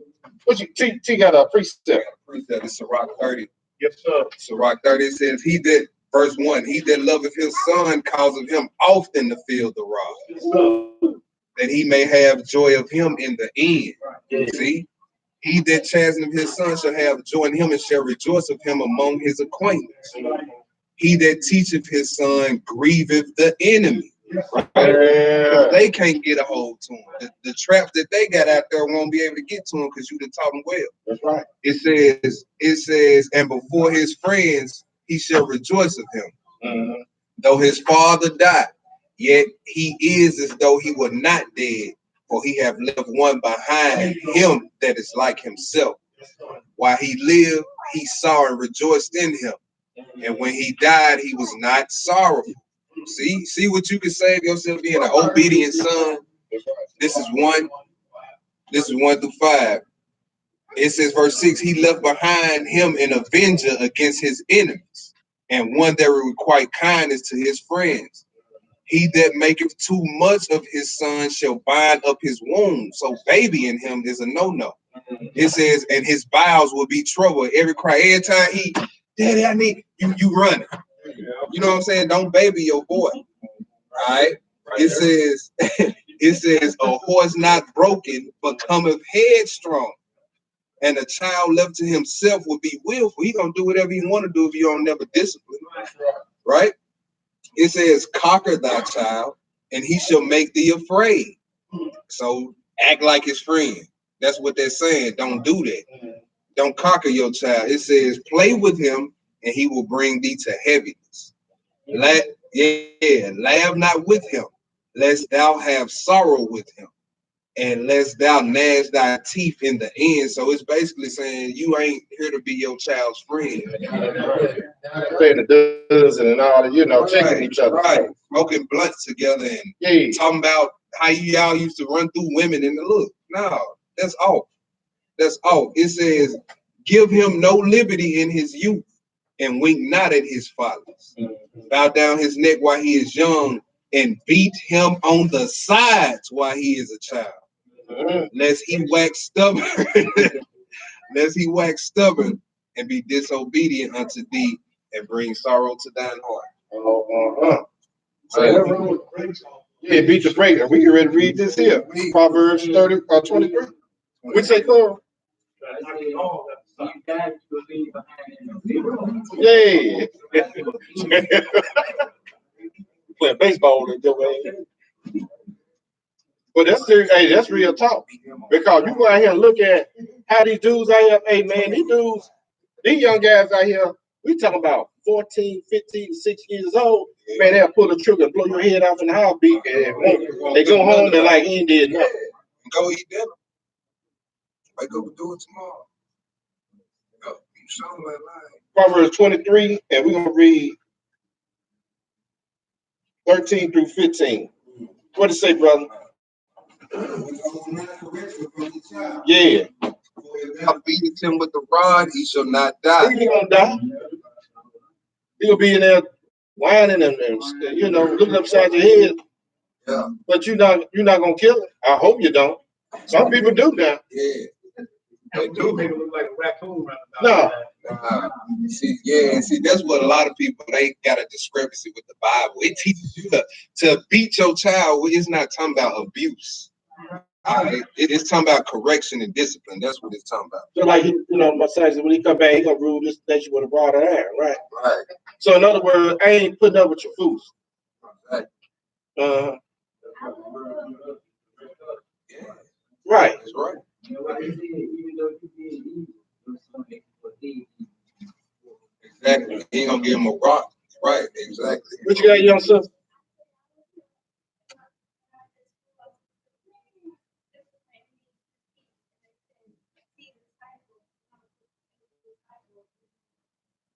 What you got a precept? Precept is Sirach 30. Yes, sir. Sirach 30 says, verse 1, he that loveth his son causeth him often to feel the rod, that he may have joy of him in the end. Right. See? He that chanceth his son shall have joy in him and shall rejoice of him among his acquaintance. He that teacheth his son grieveth the enemy. Right? They can't get a hold to him. The traps that they got out there won't be able to get to him because you done taught them well. That's right. It says, and before his friends he shall rejoice of him. Mm-hmm. Though his father died, yet he is as though he were not dead, for he have left one behind him that is like himself. While he lived, he saw and rejoiced in him. And when he died, he was not sorrowful. See what you can save yourself being an obedient son. This is 1 through 5. It says, verse 6, he left behind him an avenger against his enemies, and one that will requite kindness to his friends. He that maketh too much of his son shall bind up his wounds. So babying him is a no-no. It says, and his bowels will be troubled. Every time he, Daddy, I need you running. You know what I'm saying? Don't baby your boy. Right? It says, it says, a horse not broken becometh headstrong, and a child left to himself will be willful. He gonna do whatever he want to do if you don't never discipline, right? It says, conquer thy child, and he shall make thee afraid. So act like his friend. That's what they're saying. Don't do that. Don't conquer your child. It says, play with him, and he will bring thee to heaviness. Laugh not with him, lest thou have sorrow with him, and lest thou gnash thy teeth in the end. So it's basically saying you ain't here to be your child's friend. Playing the dozen and all that, you know, checking each other. Right. Smoking blunts together and talking about how y'all used to run through women in the look. No, that's off. That's off. It says, give him no liberty in his youth, and wink not at his fathers. Bow down his neck while he is young, and beat him on the sides while he is a child. Lest he wax stubborn, lest he wax stubborn and be disobedient unto thee, and bring sorrow to thine heart. Yeah, beat the breaker. We can ready to read this here. Proverbs 30 or 23. We say Cora. Yeah. Playing baseball in your way. But that's serious. Hey, that's real talk. Because you go out here and look at how these dudes out here. Hey man, these dudes, these young guys out here, we talking about 14, 15, 16 years old. Man, they'll pull the trigger and blow your head off in the heartbeat. And they go home and like he ain't did nothing. Go eat dinner. Wake up and do it tomorrow. You sound like lying. Proverbs 23, and we're gonna read 13 through 15. What it say, brother? Yeah. Thou beatest him with the rod, he shall not die. He gonna die. He gonna be in there whining and you know, looking upside your head. Yeah. But you're not gonna kill him. I hope you don't. Some people do that. Yeah. They do make it look like a raccoon running about. No. See, that's what a lot of people, they got a discrepancy with the Bible. It teaches you to beat your child. It's not talking about abuse. It's talking about correction and discipline. That's what it's talking about. So like, you know, my son said, when he come back, he gonna rule this nation with a rod of iron, right? Right. So in other words, I ain't putting up with your fools. Right. Right. That's right. Exactly. He ain't gonna give him a rock. Right. Exactly. What you got, young sister?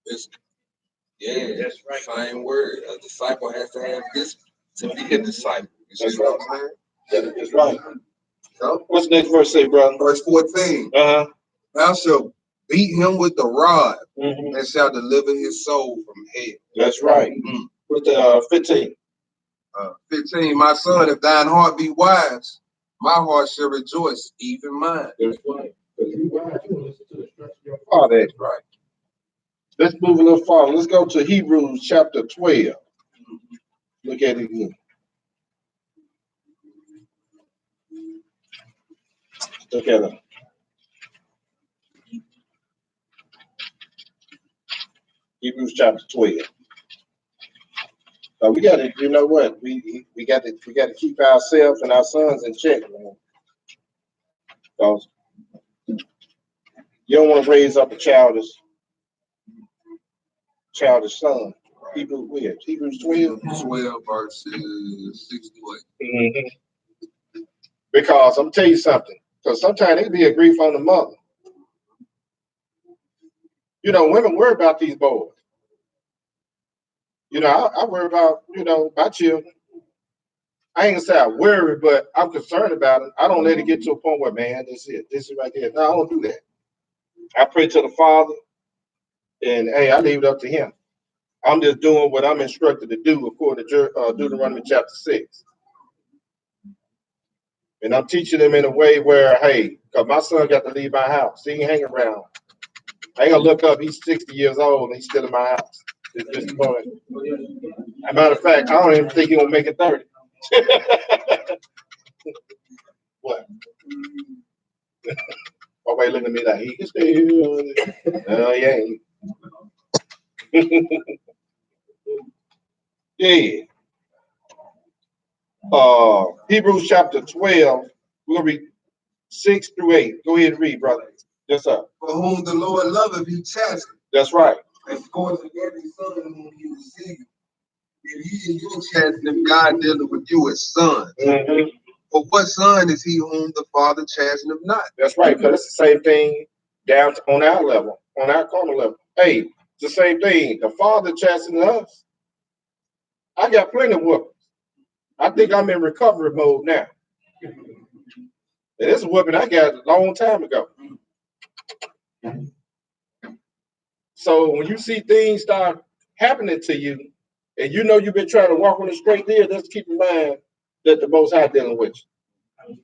That's right. Same word. A disciple has to have this to be a disciple. You see what I'm saying? That's right. So, what's the next verse say, brother? Verse 14. Thou shalt beat him with the rod, and shall deliver his soul from hell. That's right. What's the 15? 15. My son, if thine heart be wise, my heart shall rejoice, even mine. That's right. Because you wise, you listen to the instruction of your father. That's right. Let's move a little farther. Let's go to Hebrews chapter 12. Look at it again. Look at it. Hebrews chapter 12. We got to, you know what? We got to keep ourselves and our sons in check, man. Because you don't want to raise up a childish son. Hebrews 12. 12 verses 6 to 8. Because I'm telling you something. Because sometimes it be a grief on the mother. You know, women worry about these boys. You know, I worry about, you know, my children. I ain't gonna say I worry, but I'm concerned about it. I don't let it get to a point where, man, this is right there. No, I don't do that. I pray to the Father, and hey, I leave it up to Him. I'm just doing what I'm instructed to do according to Deuteronomy chapter 6. And I'm teaching them in a way where, hey, because my son got to leave my house. He ain't hanging around. I ain't gonna look up, he's 60 years old and he's still in my house. It's just going. As a matter of fact, I don't even think he's gonna make it 30. What? My way looking at me like, he can stay here. No, he ain't. Yeah. Hebrews chapter 12. We're gonna read 6 through 8. Go ahead and read, brother. Yes, sir. For whom the Lord loveth, he chastens. That's right. And scores every son whom he received. If ye in your chastening, God dealing with you as sons. Mm-hmm. For what son is he whom the Father chasteneth not? That's right, because it's the same thing down on our level, on our carnal level. Hey, it's the same thing. The Father chastening us. I got plenty of whoopings. I think I'm in recovery mode now. And this is a whooping I got a long time ago. So when you see things start happening to you, and you know you've been trying to walk on the straight deal, just keep in mind that the Most High dealing with you.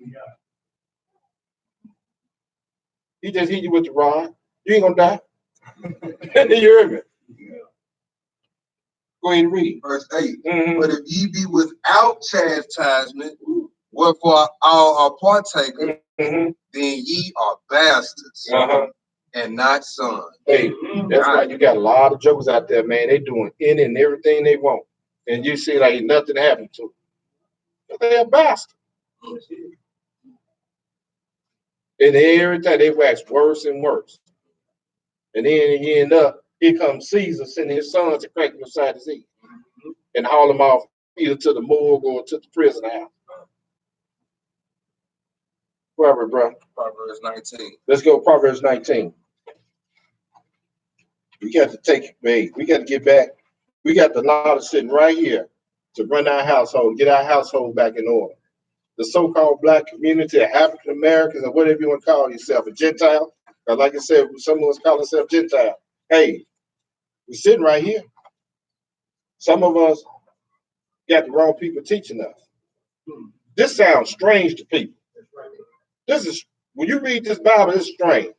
He just hit you with the rod. You ain't gonna die. You hear me? Go ahead and read. Verse 8. Mm-hmm. But if ye be without chastisement, wherefore all are partakers, Mm-hmm. then ye are bastards and not sons. Hey, that's why you got a lot of jokers out there, man. They doing any and everything they want. And you see like nothing happened to them. But they're a bastard. And every time they wax worse and worse. And then you end up, here comes Caesar sending his sons to crack him beside his head and haul him off either to the morgue or to the prison house. Proverbs, bro. Proverbs 19. Let's go Proverbs 19. We got to take it, babe. We got to get back. We got the knowledge sitting right here to run our household, get our household back in order. The so-called black community, African Americans, or whatever you want to call yourself, a Gentile. Because like I said, some of us call ourselves Gentile. Hey, we're sitting right here. Some of us got the wrong people teaching us. This sounds strange to people. This is, when you read this Bible, it's strange.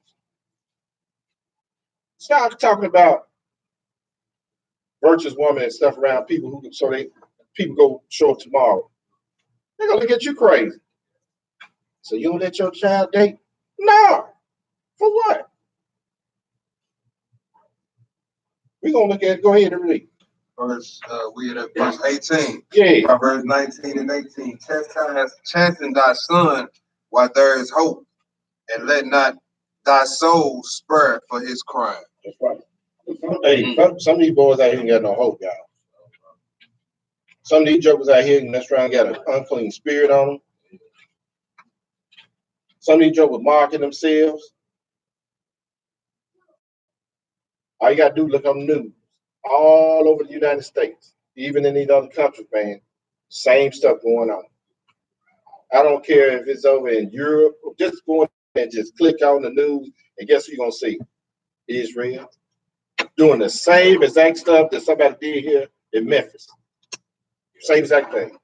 Stop talking about virtuous woman and stuff around people who so they people go show up tomorrow. They're gonna look at you crazy. So you don't let your child date? No. For what? We're gonna look at, go ahead and read. We at verse 18. Yeah. Proverbs 19 and 18. Chasten thy son while there is hope, and let not thy soul spur for his crime. That's right. Hey, some of these boys out here ain't got no hope, y'all. Some of these jokers out here that's trying to get an unclean spirit on them. Some of these jokers marking themselves. All you gotta do is look on the news. All over the United States, even in these other countries, man, same stuff going on. I don't care if it's over in Europe, just go in and just click on the news, and guess who you're gonna see? Israel doing the same exact stuff that somebody did here in Memphis. Same exact thing.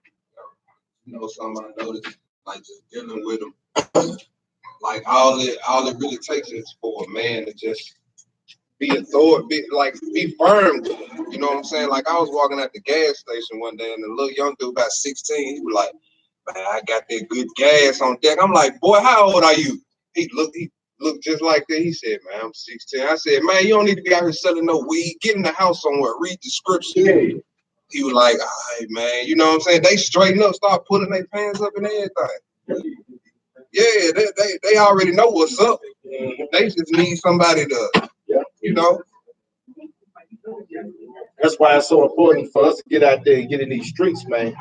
You know, something I noticed, like just dealing with them, like all it really takes is for a man to just be authority, be firm. You know what I'm saying? Like I was walking at the gas station one day, and the little young dude about 16, he was like, "Man, I got that good gas on deck." I'm like, "Boy, how old are you?" He looked just like that. He said, "Man, I'm 16." I said, "Man, you don't need to be out here selling no weed. Get in the house somewhere. Read the scripture." Yeah. He was like, "All right, man." You know what I'm saying? They straighten up, start putting their pants up and everything. Yeah, they already know what's up. They just need somebody to, you know. That's why it's so important for us to get out there and get in these streets, man,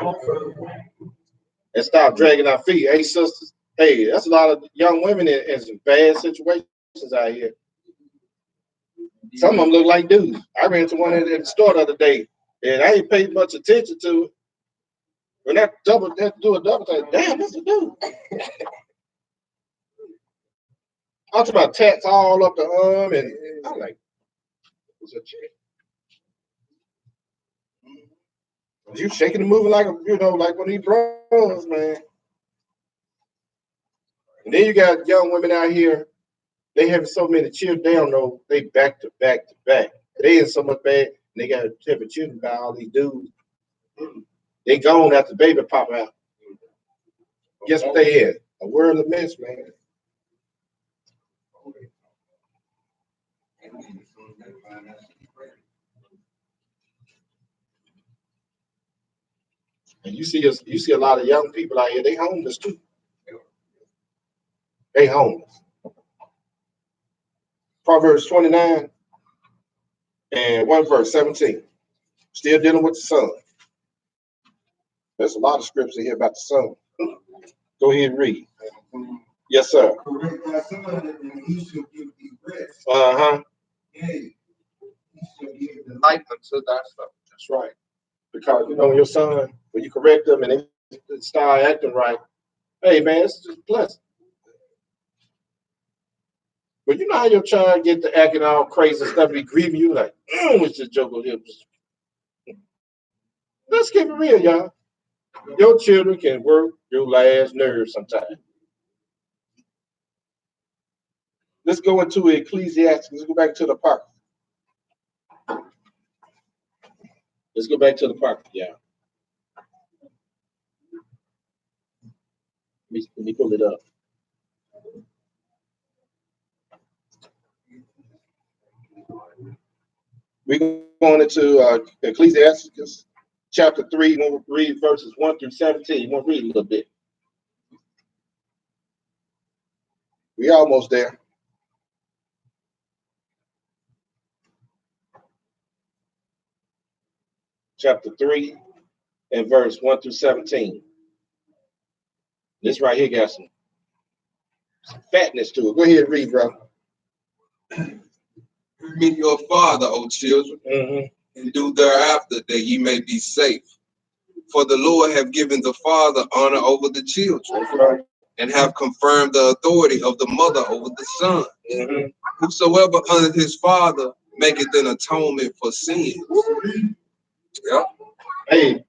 and stop dragging our feet. Hey, sisters, hey, that's a lot of young women in some bad situations out here. Some of them look like dudes. I ran into one at the store the other day, and I ain't paid much attention to it. When that do a double take, damn, that's a dude. I'm talking about tats all up the arm, and I'm like, it's a chick. You shaking and moving like like one of these bros, man. And then you got young women out here. They have so many children. They don't know. They back to back to back. They in so much bad. And they got to have children by all these dudes. They gone after the baby pop out. Guess what they in? A world of mess, man. And you see a lot of young people out here, they homeless too. They homeless. Proverbs 29 and 1 verse 17. Still dealing with the son. There's a lot of scripture here about the son. Go ahead and read. Yes, sir. Correct thy son, and he shall give thee rest. Uh-huh. Yea, he shall give delight unto thy soul. That's right. Because you know your son, when you correct them and they start acting right, hey man, it's just blessing. But you know how your child get to acting all crazy and stuff, be grieving you like, what's this joke on him? Let's keep it real, y'all. Your children can work your last nerve sometimes. Let's go into Ecclesiastes. Let's go back to the park. Let's go back to the park, yeah. Let me pull it up. We're going into Ecclesiastes chapter 3. We'll read verses 1 through 17. We'll read a little bit. We almost there. Chapter 3 and verse 1 through 17. This right here got some fatness to it. Go ahead and read, bro. Permit your father, O children, and do thereafter that ye may be safe. For the Lord have given the father honor over the children, Right. and have confirmed the authority of the mother over the son. Whosoever honoreth his father maketh an atonement for sins. Yeah. Hey,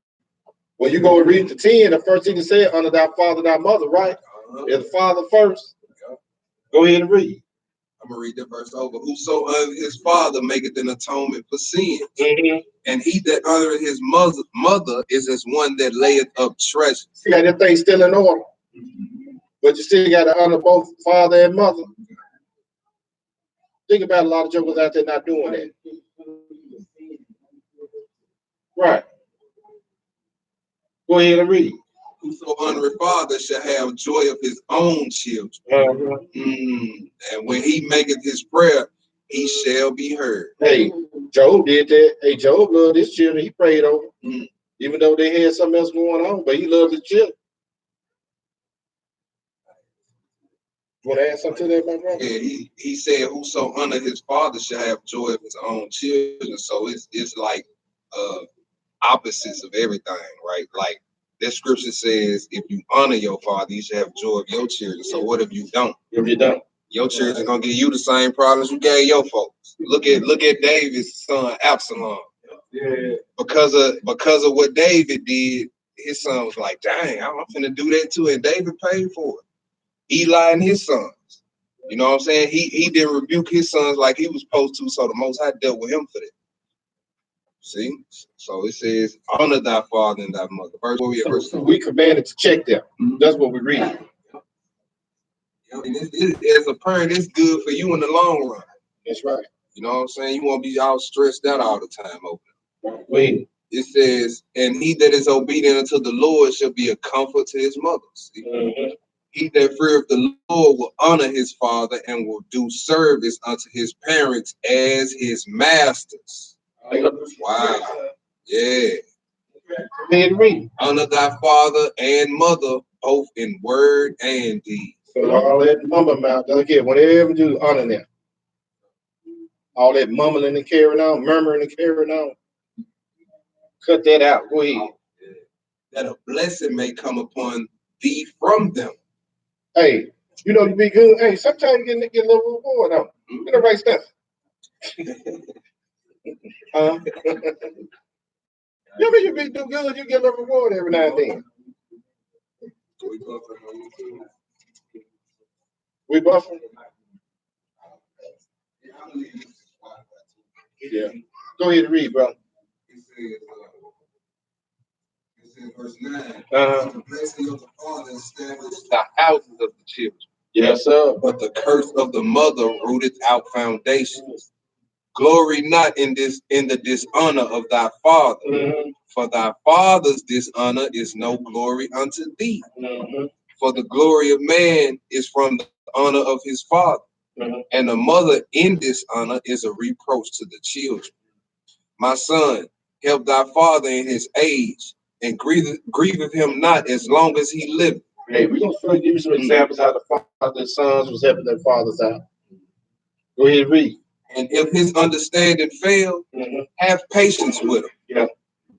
when you go and read the 10, the first thing to say, honor thy father, thy mother, right? Is the father first. Go ahead and read. I'm gonna read that verse over. Whoso honoreth his father maketh an atonement for sins. And he that honoreth his mother is as one that layeth up treasure. See how that thing's still in order. But you still got to honor both father and mother. Think about a lot of jokers out there not doing that. Right. Go ahead and read. Whoso honoreth father shall have joy of his own children. And when he maketh his prayer, he shall be heard. Hey, Job did that. Hey, Job loved his children. He prayed over them, even though they had something else going on, but he loved his children. You want to add something to that, my brother? Yeah, he said, whoso honor his father shall have joy of his own children. So it's like opposites of everything, right? Like that scripture says, if you honor your father, you should have joy of your children. So what if you don't? If you don't, your children gonna give you the same problems you gave your folks. Look at David's son Absalom. yeah. Because of what David did, his son was like, dang, I'm finna do that too, and David paid for it. Eli and his sons. You know what I'm saying? He didn't rebuke his sons like he was supposed to, so the Most High dealt with him for that. See? So it says, honor thy father and thy mother. Verse we commanded to check them. That's what we read. I mean, as a parent, it's good for you in the long run. That's right. You know what I'm saying? You won't be all stressed out all the time over it. Wait. It says, and he that is obedient unto the Lord shall be a comfort to his mother. He that feareth the Lord will honor his father and will do service unto his parents as his masters. Wow. Yeah. Honor thy father and mother, both in word and deed. So all that mama mouth, again, whatever you honor them. All that mumbling and carrying on, murmuring and carrying on. Cut that out. Go ahead. That a blessing may come upon thee from them. Hey, you know, to be good. Hey, sometimes you get a little reward on. Get the right stuff. You be do good, you get a little reward every now and then. We buffering? Yeah. Go ahead and read, bro. It verse 9. Uh-huh. The blessing of the father established the houses of the children. Yes, sir. But the curse of the mother rooteth out foundations. Glory not in the dishonor of thy father, for thy father's dishonor is no glory unto thee. For the glory of man is from the honor of his father, and the mother in dishonor is a reproach to the children. My son, help thy father in his age, and grieveth him not as long as he liveth. Hey, we're gonna give you some examples how the father's sons was helping their fathers out. Go ahead and read. And if his understanding fail, have patience with him. Yeah.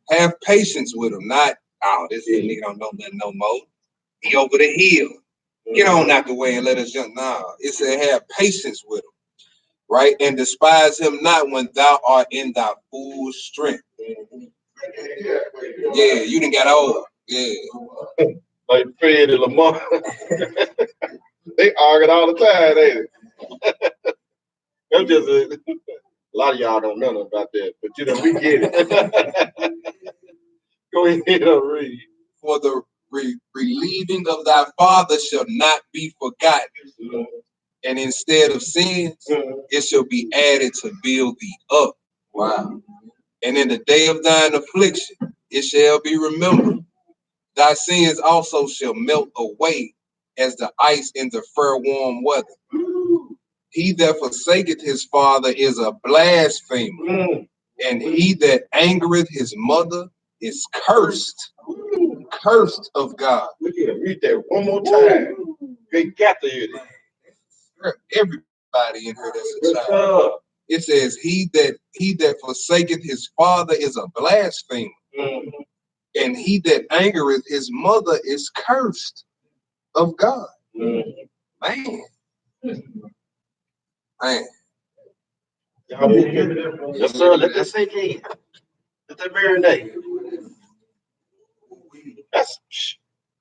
Have patience with him. Not, oh, this nigga don't know nothing no more. He over the hill. Get on out the way and let us jump. Nah, it said have patience with him, right? And despise him not when thou art in thy full strength. Yeah, you done got old. Yeah. Like Fred and Lamar. They arguing all the time, ain't it? That's just a lot of y'all don't know nothing about that, but you know, we get it. Go ahead and read. For the relieving of thy father shall not be forgotten. And instead of sins, it shall be added to build thee up. Wow. And in the day of thine affliction, it shall be remembered. Thy sins also shall melt away as the ice in the fair warm weather. He that forsaketh his father is a blasphemer, and he that angereth his mother is cursed. Cursed of God. Look at it. Read that one more time. They got to hear this. Everybody in here that's a child. It says, he that forsaketh his father is a blasphemer, and he that angereth his mother is cursed of God. Man. Man. Yes, sir. Let that sink in. Let that marinate. That's.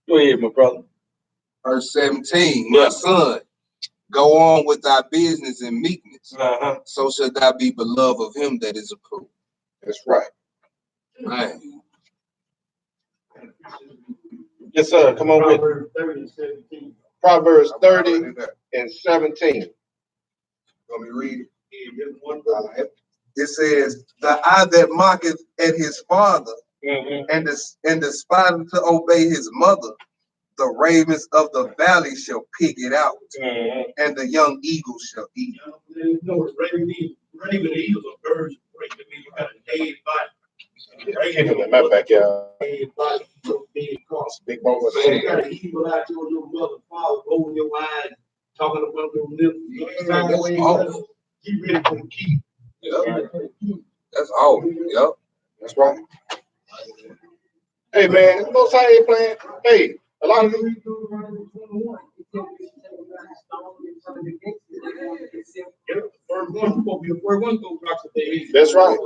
Go ahead, my brother. Verse 17. My son, go on with thy business in meekness. So shall thou be beloved of him that is approved. That's right. Man. Yes, sir. Come on with it. Proverbs 30 and 17. Let me read it. It says, the eye that mocketh at his father and despiseth to obey his mother, the ravens of the valley shall pick it out, and the young eagle shall eat it. No, raven eagles are birds. You got a dead body. In my backyard. Dead body. Big boy. You got an eagle out there with your mother, father, rolling your eyes, talking about your lips. That's awful. You ready for the key. Yep. That's awful. Yep. That's right. Hey, man, Most High ain't playing. Hey, a lot of them. That's right.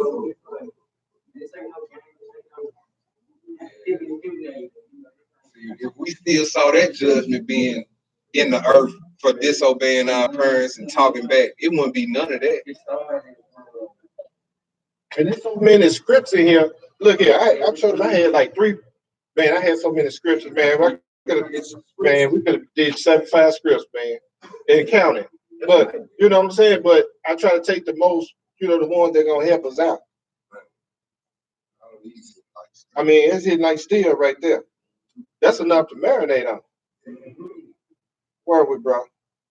If we still saw that judgment being in the earth for disobeying our parents and talking back, it wouldn't be none of that. And there's so many scripts in here. Look here, I showed them I had like 3. Man, I had so many scriptures, man. We could have did 75 scripts, man, and counting. But you know what I'm saying? But I try to take the most, the ones that are gonna help us out. I mean, it's hitting like steel right there. That's enough to marinate on. Where are we, bro?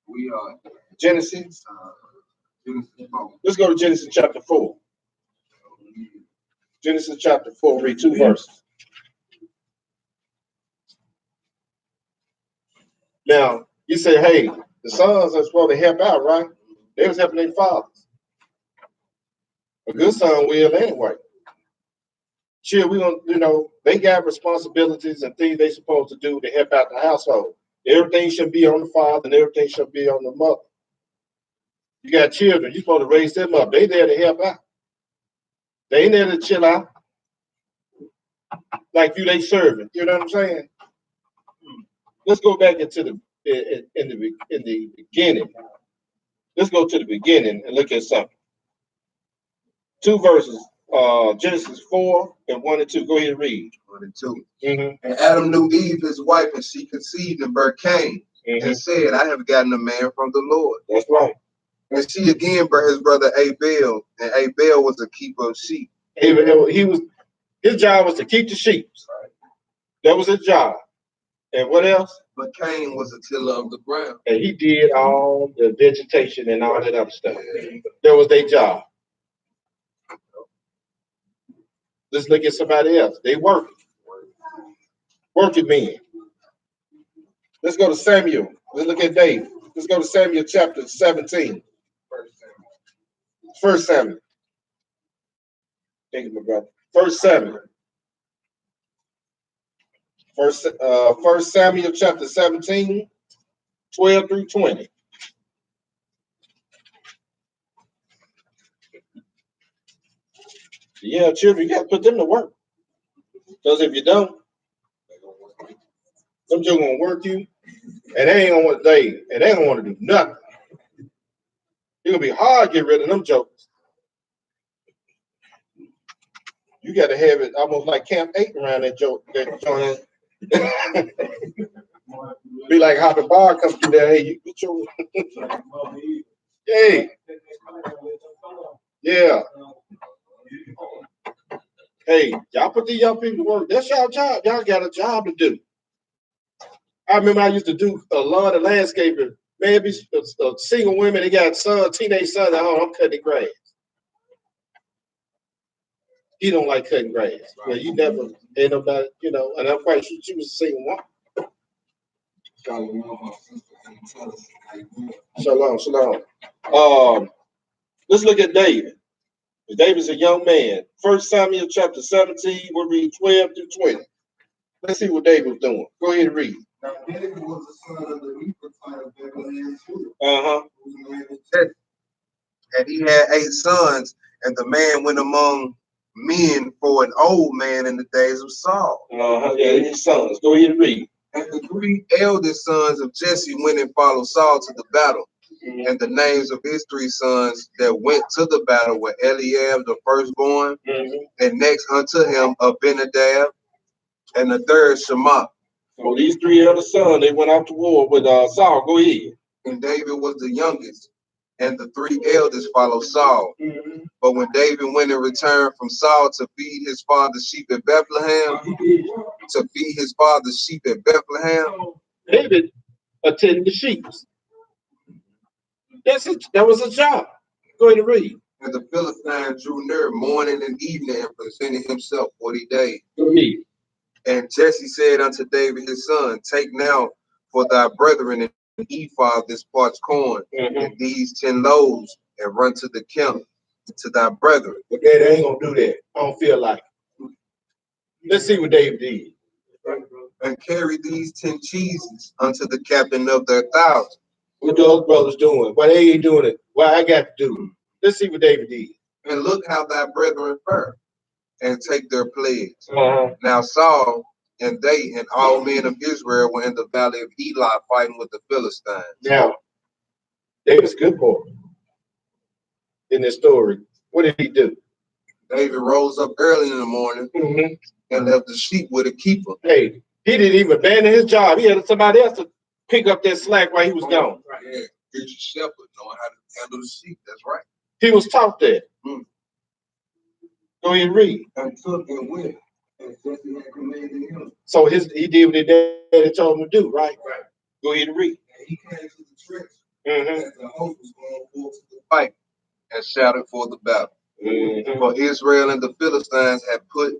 We are Genesis. Genesis 4. Let's go to Genesis chapter 4. Genesis chapter 4, read 2 verses. Now, you say, hey, the sons are supposed to help out, right? They was helping their fathers. A good son will anyway. Sure, we gonna, they got responsibilities and things they supposed to do to help out the household. Everything should be on the father and everything should be on the mother. You got children, you're supposed to raise them up. They there to help out. They ain't there to chill out. Like they serving. You know what I'm saying? Let's go back into the beginning. Let's go to the beginning and look at something. 2 verses Genesis 4 and 1 and 2. Go ahead and read. 1 and 2. Mm-hmm. And Adam knew Eve, his wife, and she conceived and bare Cain, and said, I have gotten a man from the Lord. That's right. And she again bare his brother Abel, and Abel was a keeper of sheep. His job was to keep the sheep. That was his job. And what else? But Cain was a tiller of the ground. And he did all the vegetation and all that other stuff. That was their job. Let's look at somebody else. They working. Working men. Let's go to Samuel. Let's look at David. Let's go to Samuel chapter 17. First Samuel. Thank you, my brother. First Samuel. First Samuel chapter 17, 12 through 20. Yeah, children, you got to put them to work. Because if you don't, them children gonna work you, and they ain't gonna want to do nothing. It's gonna be hard to get rid of them jokers. You got to have it almost like Camp 8 around that joke. Be like hopping bar comes through there. Hey, you get your hey, yeah. Hey, y'all put these young people to work. That's y'all job. Y'all got a job to do. I remember I used to do a lot of landscaping. Man, be single women, they got sons, teenage sons at home. I'm cutting grass. He don't like cutting grass. Well, you never ain't nobody, and I'm quite sure she was a single woman. Shalom. Let's look at David. David's a young man. First Samuel chapter 17, we'll read 12 through 20. Let's see what David was doing. Go ahead and read. Now David was the son of the Ephrathite of Bethlehem. And he had 8 sons, and the man went among men for an old man in the days of Saul. Yeah, his sons. Go ahead and read. And the 3 eldest sons of Jesse went and followed Saul to the battle. And the names of his 3 sons that went to the battle were Eliab, the firstborn, and next unto him Abinadab, and the third Shema. So these 3 elder sons, they went out to war with Saul. Go ahead. And David was the youngest, and the 3 eldest followed Saul. But when David went and returned from Saul to feed his father's sheep at Bethlehem, David attended the sheep. That was a job. Go ahead and read. And the Philistine drew near morning and evening and presented himself 40 days. Go ahead. And Jesse said unto David his son, take now for thy brethren an ephah of this parched corn, and these 10 loaves, and run to the camp to thy brethren. Okay, they ain't gonna do that. I don't feel like it. Let's see what David did. And carry these 10 cheeses unto the captain of their 1,000. What those brothers doing? Why they ain't doing it? Why I got to do it? Let's see what David did. And look how thy brethren fare, and take their pledge. Now Saul and they and all men of Israel were in the valley of Eli fighting with the Philistines. Now, David's good boy in this story. What did he do? David rose up early in the morning and left the sheep with a keeper. Hey, he didn't even abandon his job. He had somebody else to pick up that slack while he was gone. Yeah, he's a shepherd, knowing how to handle the sheep. That's right. He was taught that. Go ahead and read. And took and went, as Jesse had commanded him. So he did what his daddy told him to do, right? Right. Go ahead and read. And he came to the trench as the host was going forth to the fight, and shouted for the battle. For Israel and the Philistines had put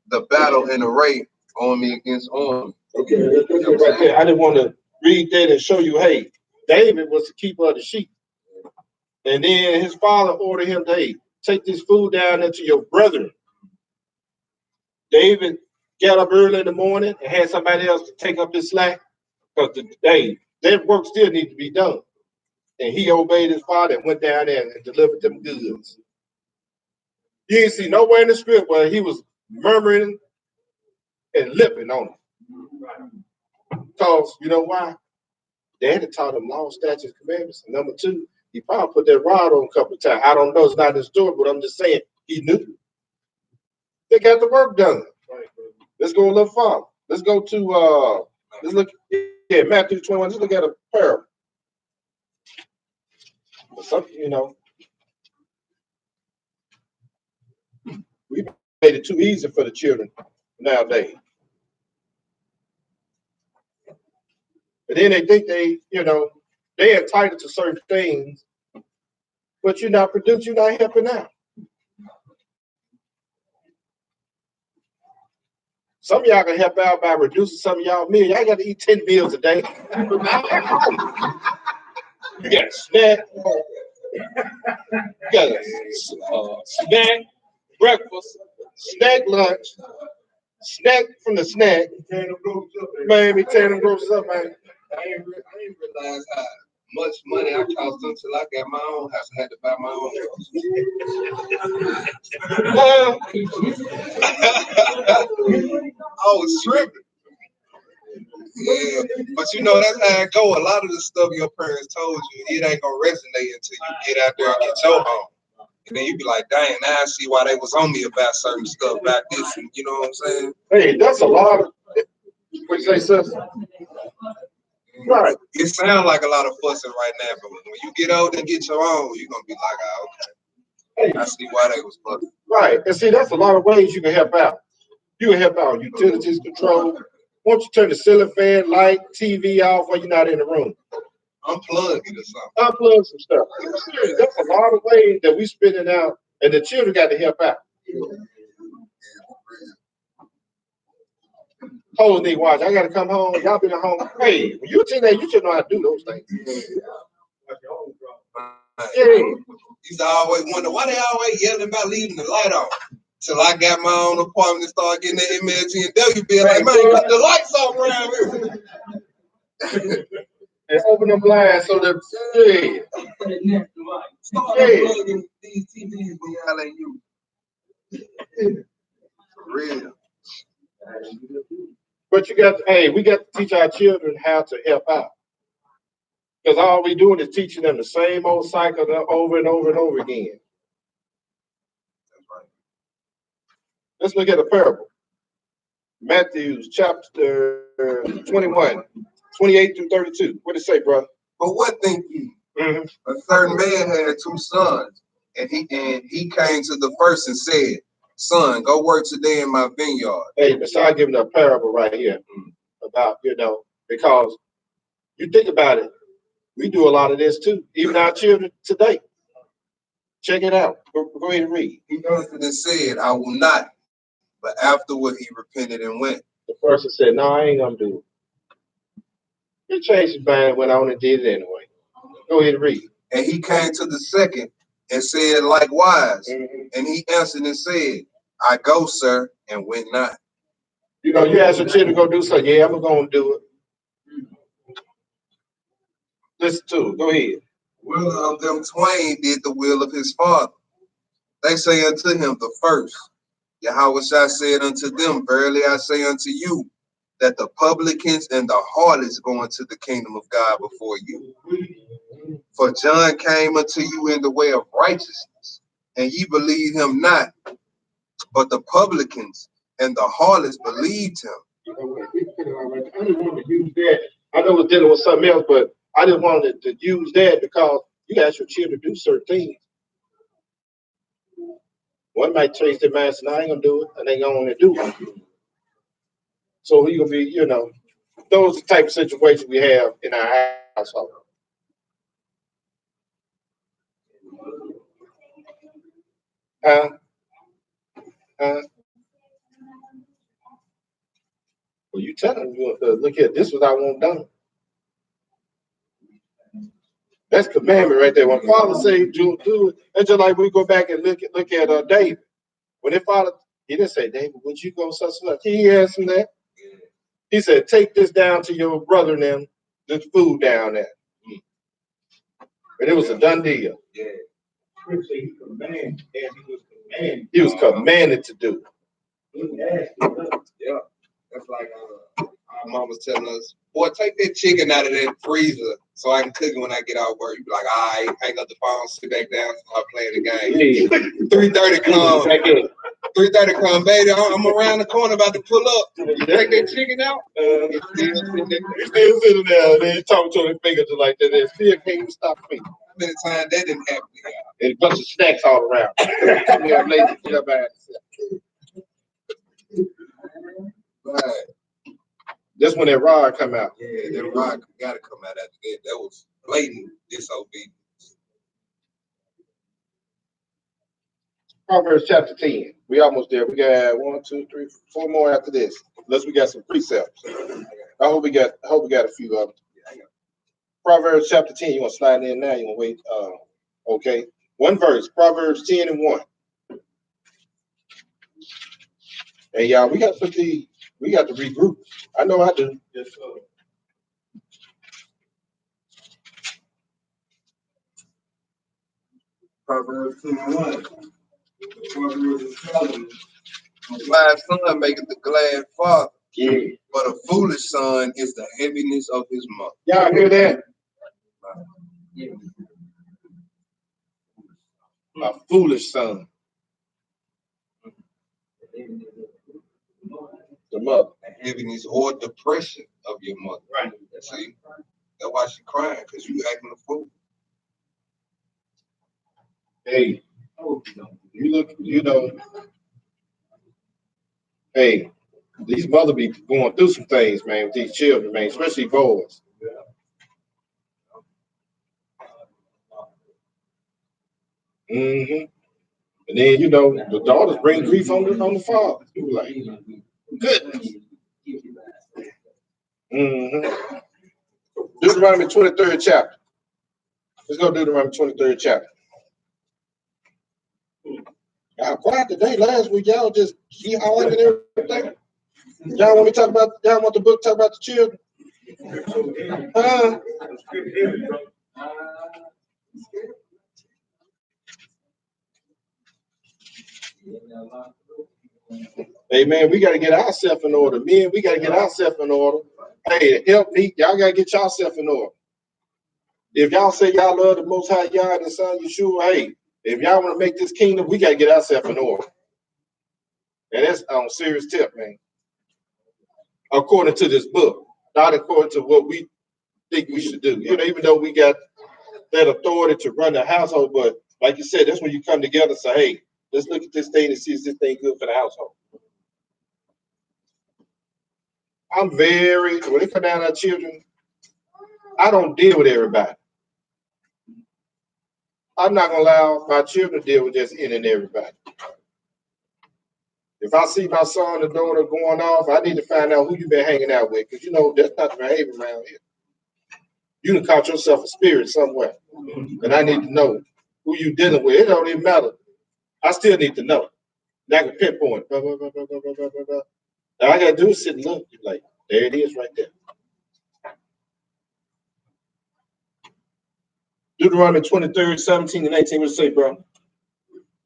the battle in array, army against army. Okay, right there. I didn't want to read that and show you, hey, David was the keeper of the sheep. And then his father ordered him, hey, take this food down into your brethren. David got up early in the morning and had somebody else to take up his slack, because that work still needs to be done. And he obeyed his father and went down there and delivered them goods. You ain't see nowhere in the script where he was murmuring and lipping on them. Because, you know why? Daddy taught him law, statutes, commandments. And number 2, he probably put that rod on a couple of times. I don't know, it's not in the story, but I'm just saying he knew. They got the work done. Let's go a little farther. Let's go to let's look Matthew 21. Let's look at a parable. Something, we made it too easy for the children nowadays. And then they think they're entitled to certain things, but you're not producing, you're not helping out. Some of y'all can help out by reducing some of y'all meals. Y'all got to eat 10 meals a day. You got a snack. You got a snack, breakfast, snack lunch, snack from the snack. Man, me tearing them groceries up, man. I ain't realize how much money I cost until I got my own house. I had to buy my own I was tripping. Yeah, but that's how it go. A lot of the stuff your parents told you, it ain't gonna resonate until you get out there and get your home. And then you be like, dang, now I see why they was on me about certain stuff, about this, and you know what I'm saying? Hey, that's a lot of, what you say, sister? Right. It sounds like a lot of fussing right now, but when you get old and get your own, you're gonna be like, oh, okay. I see why they was fussing. Right. And see, that's a lot of ways you can help out. You can help out on utilities control. Once you turn the ceiling fan, light, TV off while you're not in the room. Unplug it or something. Unplug some stuff. That's a lot of ways that we spending out, and the children got to help out. Hold me, watch. I got to come home. Y'all been at home. Hey, when you're a teenager, you should know how to do those things. Yeah. Used to always wonder why they always yelling about leaving the light on. Till I got my own apartment and started getting that MLG and WB, like, man, cut the lights off around here. And open the blinds so that Start unplugging these TVs when y'all ain't you. For real. But we got to teach our children how to help out. Because all we doing is teaching them the same old cycle over and over and over again. Let's look at a parable. Matthew chapter 21, 28 through 32. What did it say, brother? But what think ye? A certain man had 2 sons, and he came to the first and said, son, go work today in my vineyard. Hey, besides giving a parable right here about, because you think about it, we do a lot of this too, even our children today. Check it out. Go ahead and read. He answered and said, I will not. But afterward he repented and went. The person said, no, I ain't going to do it. He changed his mind, went on and did it anyway. Go ahead and read. And he came to the second and said likewise. And he answered and said, I go, sir, and went not. You ask your children to go do something. Yeah, I'm going to do it. Listen to it. Go ahead. One of them twain did the will of his father. They say unto him the first, Yahweh said unto them, verily I say unto you, that the publicans and the harlots go into the kingdom of God before you. For John came unto you in the way of righteousness, and ye believe him not. But the publicans and the harlots believed him. I didn't want to use that. I know we're dealing with something else, but I just wanted to use that because you ask your children to do certain things. One might change their mind and say, no, I ain't going to do it, and they going to do it. So you're going to be, those are the type of situations we have in our household. Well, you tell them, look here, this is what I want done. That's commandment right there. When Father said do it, that's just like we go back and look at David. When his father, he didn't say, David, would you go such and such? He asked him that. He said, take this down to your brother and them, this food down there. But it was a done deal. Yeah. He commanded, he was commanded to do it. Yeah. That's like our mom was telling us, boy, take that chicken out of that freezer so I can cook it when I get out of work. You be like, all right, hang up the phone, sit back down, start playing the game. 3:30 come. 3:30 come, baby. I'm around the corner about to pull up. You take that chicken out? He's still sitting there, and then he's talking to his fingers just like that. And still can't even stop me. How many times that didn't happen? And a bunch of snacks all around. Come here, lazy, get up out. Right. That's when that rod come out. Yeah, that rod got to come out after that. That was blatant disobedience. Proverbs chapter 10. We almost there. We got 1, 2, 3, 4 more after this. Unless we got some precepts. I hope we got a few of them. Proverbs chapter 10. You want to slide in now? You want to wait? Okay. One verse. Proverbs 10 and 1. Hey y'all, we got to regroup. I know I do. Yes, sir. Proverbs 21. Proverbs is telling a wise son maketh the glad father, but a foolish son is the heaviness of his mother. Y'all hear that? A foolish son. The mother. The heaviness or depression of your mother. Right. See? That's why she crying, because you acting a fool. Hey, you know, hey, these mothers be going through some things, man, with these children, man, especially boys. Mm-hmm. And then, the daughters bring grief on the father. You like, goodness. Mm-hmm. Deuteronomy 23rd chapter. Let's go Deuteronomy 23rd chapter. Y'all quiet today. Last week, y'all just hollering and everything. Y'all want the book to talk about the children? Hey, man, we got to get ourselves in order. Men, we got to get ourselves in order. Hey, help me. Y'all got to get yourself in order. If y'all say y'all love the Most High God and Son Yeshua, hey, if y'all want to make this kingdom, we got to get ourselves in order. And that's on serious tip, man. According to this book, not according to what we think we should do. Even though we got that authority to run the household, but like you said, that's when you come together and say, hey, let's look at this thing and see if this thing good for the household. When it comes down to our children, I don't deal with everybody. I'm not going to allow my children to deal with just any and everybody. If I see my son or daughter going off, I need to find out who you've been hanging out with, because that's not the behavior around here. You done caught yourself a spirit somewhere, and I need to know who you dealing with. It don't even matter. I still need to know. I can pinpoint. Blah, blah, blah, blah, blah, blah, blah, blah. All I got to do is sit and look. Like, there it is right there. Deuteronomy 23, 17 and 18. What you say, bro?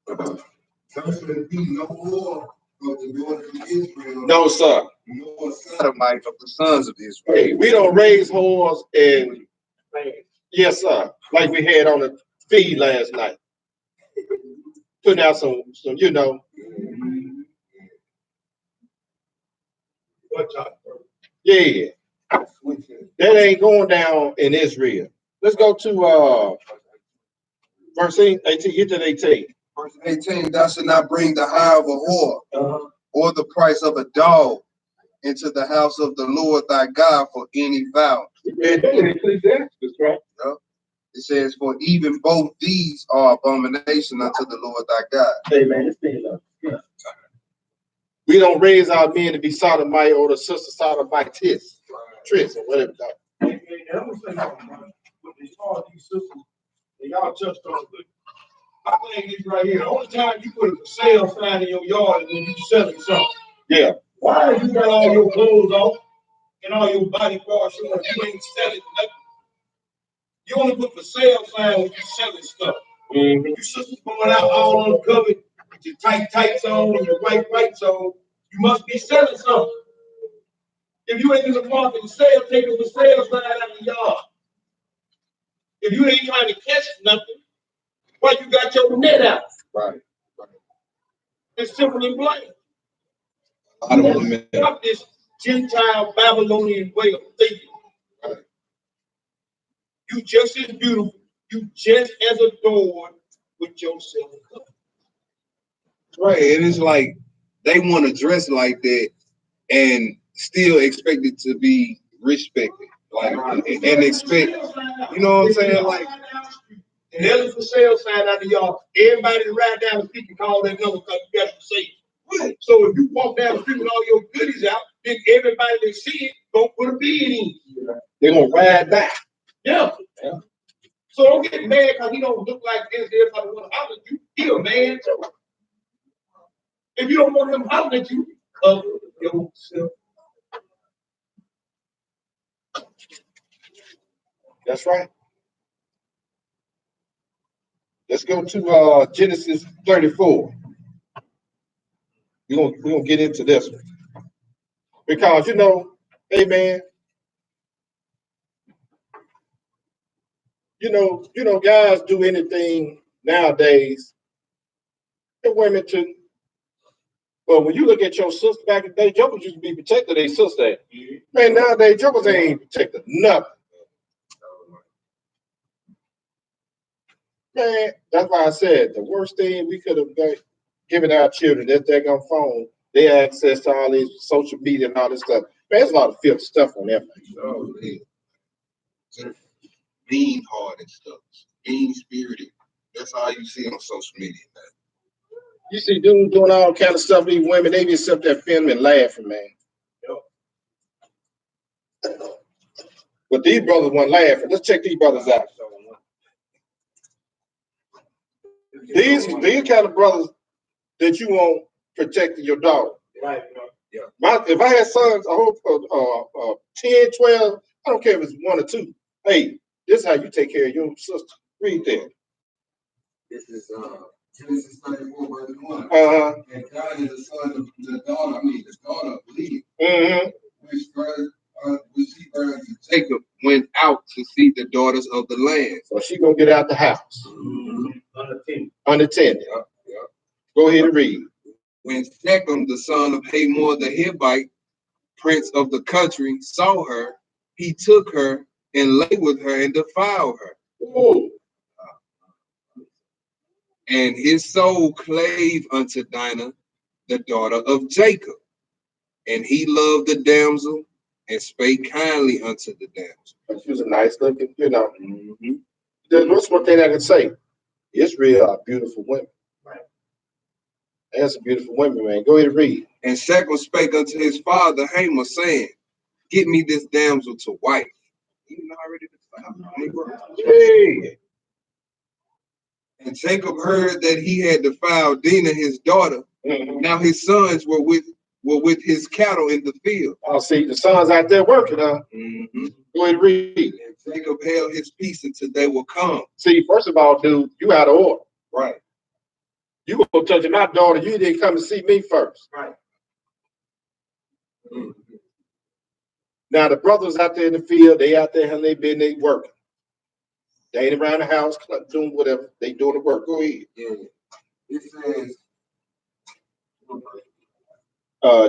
There should be no war of the daughters of Israel. No, sir. Nor sodomite of the sons of Israel. Hey, we don't raise whores and yes, sir. Like we had on the feed last night. Putting out some. Yeah. That ain't going down in Israel. Let's go to verse 18. Get to 18. Verse 18, thou shalt not bring the hire of a whore or the price of a dog into the house of the Lord thy God for any vow. Ecclesiastes, right? It says, for even both these are abomination unto the Lord thy God. Amen. We don't raise our men to be sodomite or the sister sodomite-tis, tris, or whatever. And I'm gonna say something, man. When they saw these sisters, and y'all touched on it. I think it's right here. The only time you put a for sale sign in your yard is when you selling something. Yeah. Why you got all your clothes off and all your body parts showing? You ain't selling nothing. You only put for sale sign when you selling stuff. Mm-hmm. You sisters going out all uncovered with your tight tights on and your white whites on. You must be selling something. If you ain't in the market to sell, take a for sale sign out of the yard. If you ain't trying to catch nothing, why you got your net out? Right. It's simple and plain. I don't want to Stop this Gentile Babylonian way of thinking. You just as beautiful, you just as adored with yourself. right, and it's like they want to dress like that and still expect it to be respected, like and expect, you know what I'm saying, like. And there's a for sale sign out of y'all. Everybody that ride down the street can call that number because you got to say it. So if you walk down the street with all your goodies out, then everybody that see it don't put a bid in. They're gonna ride back. Yeah. So don't get mad because he don't look like this. Everybody want to holler at you. He a man too. If you don't want him hollering at you, cover yourself. That's right. Let's go to Genesis 34. We're gonna get into this one. Because hey man, guys do anything nowadays. And women too. But when you look at your sister back in the day, jokers used to be protected their sister. Man, nowadays jokers ain't protected nothing. Man, that's why I said the worst thing we could have given our children that daggone phone, they access to all these social media and all this stuff. Man, there's a lot of filthy stuff on there. Oh, yeah. Mean-hearted stuff, mean-spirited. That's all you see on social media, man. You see dudes doing all kind of stuff. These women, they just sit there filming and laughing, man. But these brothers weren't laughing. Let's check these brothers out. These kind of brothers that you want protecting your daughter. Right. Yeah. If I had sons, 10, 12, I don't care if it's 1 or 2. Hey, this is how you take care of your sister. Read that. This is Genesis 34, verse 1. And God is the son of the daughter of Leah, which he burned to Jacob went out to see the daughters of the land. So she gonna get out the house. Unattended. Yeah. Go ahead and read. When Shechem, the son of Hamor the Hivite, prince of the country, saw her, he took her and lay with her and defiled her. Ooh. And his soul clave unto Dinah, the daughter of Jacob. And he loved the damsel and spake kindly unto the damsel. She was a nice looking, What's one thing I can say? Israel are beautiful women. Right. That's a beautiful women, man. Go ahead and read. And Shechem spake unto his father Hamor, saying, get me this damsel to wife. Even already defiled. Hey. And Jacob heard that he had defiled Dinah, his daughter. Now his sons were with his cattle in the field. I'll see the sons out there working, huh? Go ahead and read. And Jacob held his peace until they will come. See, first of all, dude, you out of order. Right. You go touching my daughter, you didn't come to see me first. Right. Now the brothers out there in the field, they out there and they working. They ain't around the house doing whatever. They doing the work. Go ahead. Yeah. It says,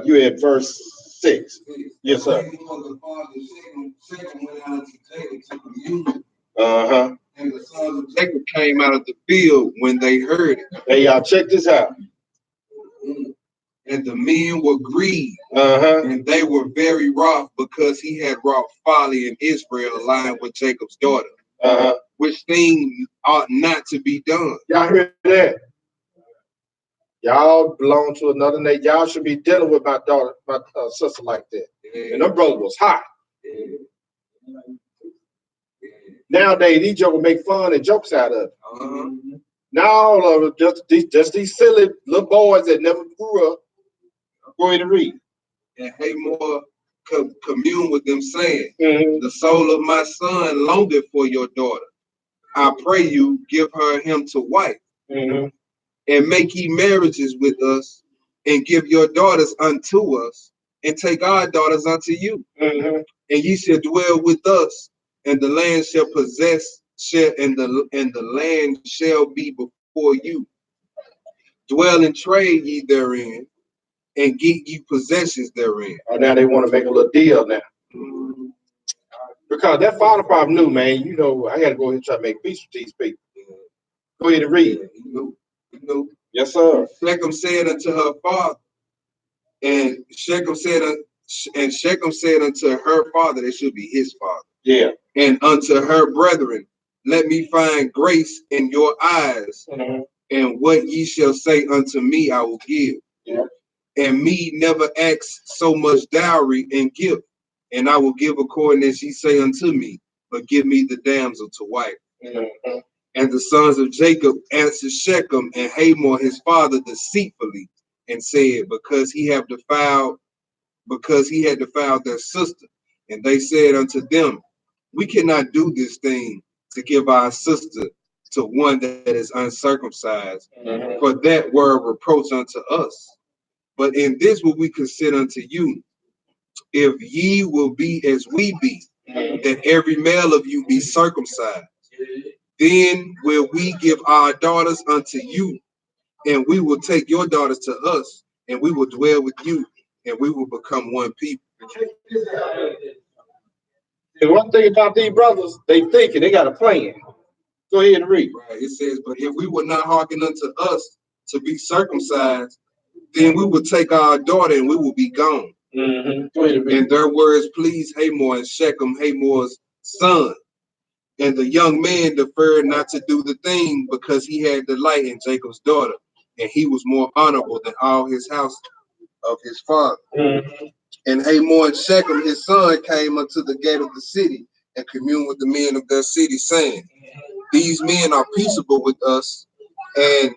you had verse 6. Yes, sir. Shechem went out to Jacob to commune. And the sons of Jacob came out of the field when they heard it. Hey, y'all, check this out. And the men were grieved, and they were very wroth because he had wrought folly in Israel, lying with Jacob's daughter, which thing ought not to be done. Y'all hear that? Y'all belong to another nation. Y'all should be dealing with my daughter, my sister like that. And them brother was hot. Nowadays, these jokers make fun and jokes out of it. Now all of them, just these silly little boys that never grew up. Go ahead and read. And Hamor commune with them, saying, the soul of my son longeth for your daughter. I pray you, give him to wife, and make ye marriages with us, and give your daughters unto us, and take our daughters unto you. And ye shall dwell with us, and the land shall and the land shall be before you. dwell and trade ye therein, and get ye possessions therein. Oh, now they want to make a little deal now. Because that father probably knew, man, you know, I got to go ahead and try to make peace with these people. Go ahead and read. You know. Yes, sir. Shechem said unto her father, and Shechem said unto her father, that should be his father. Yeah. And unto her brethren, let me find grace in your eyes, and what ye shall say unto me, I will give. Yeah. And me never ask so much dowry and gift, and I will give according as ye say unto me, but give me the damsel to wife. And the sons of Jacob answered Shechem and Hamor his father deceitfully, and said, because he had defiled their sister. And they said unto them, we cannot do this thing to give our sister to one that is uncircumcised, for that were a reproach unto us. But in this will we consider unto you, if ye will be as we be, that every male of you be circumcised, then will we give our daughters unto you, and we will take your daughters to us, and we will dwell with you, and we will become one people. And one thing about these brothers, they thinking they got a plan. Go ahead and read. Right. It says, but if we will not hearken unto us to be circumcised, then we will take our daughter and we will be gone. And their words pleased Hamor and Shechem, Hamor's son. And the young man deferred not to do the thing because he had delight in Jacob's daughter, and he was more honorable than all his house of his father. And Hamor and Shechem, his son, came unto the gate of the city and communed with the men of their city, saying, these men are peaceable with us, and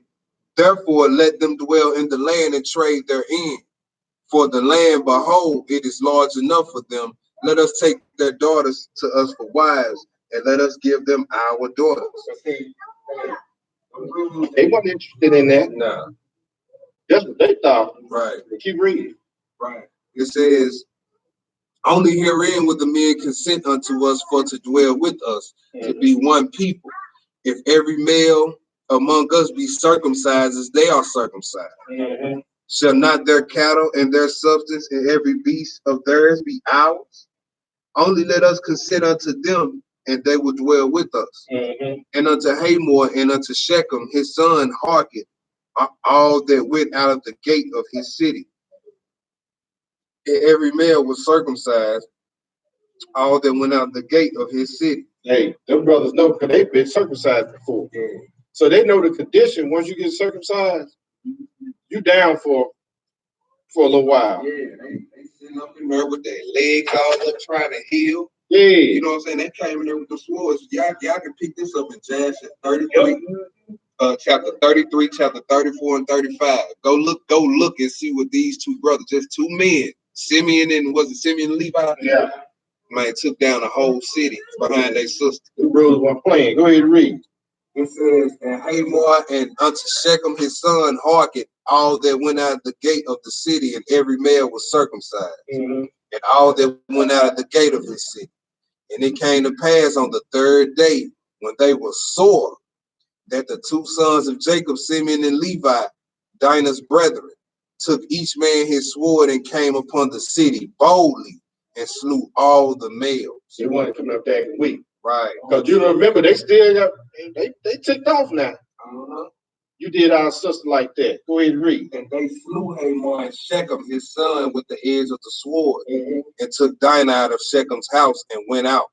therefore let them dwell in the land and trade therein. For the land, behold, it is large enough for them. Let us take their daughters to us for wives, and let us give them our daughters. They weren't interested in that. No. That's what they thought. Right. Keep reading. Right. It says, only herein will the men consent unto us for to dwell with us, to be one people. If every male among us be circumcised as they are circumcised, shall not their cattle and their substance and every beast of theirs be ours? Only let us consent unto them, and they will dwell with us. And unto Hamor and unto Shechem his son hearkened all that went out of the gate of his city. And every male was circumcised, all that went out the gate of his city. Hey, them brothers know because they've been circumcised before. So they know the condition. Once you get circumcised, you down for a little while. Yeah, they sitting up in there with their legs all up trying to heal. Yeah. You know what I'm saying? They came in there with the swords. Y'all can pick this up in Joshua 33, chapter 33, chapter 34, and 35. Go look and see what these two brothers, just two men, Simeon and Levi? Yeah. Man, took down the whole city behind their sister. The brothers weren't playing. Go ahead and read. It says, and Hamor and unto Shechem his son hearkened all that went out of the gate of the city, and every male was circumcised, and all that went out of the gate of his city. And it came to pass on the third day, when they were sore, that the two sons of Jacob, Simeon and Levi, Dinah's brethren, took each man his sword and came upon the city boldly and slew all the males. They wanted to come up there and weep. Right. Because you remember, they still got, they ticked off now. You did our sister like that. Go ahead and read. And they slew Hamor and Shechem his son with the edge of the sword, and took Dinah out of Shechem's house and went out.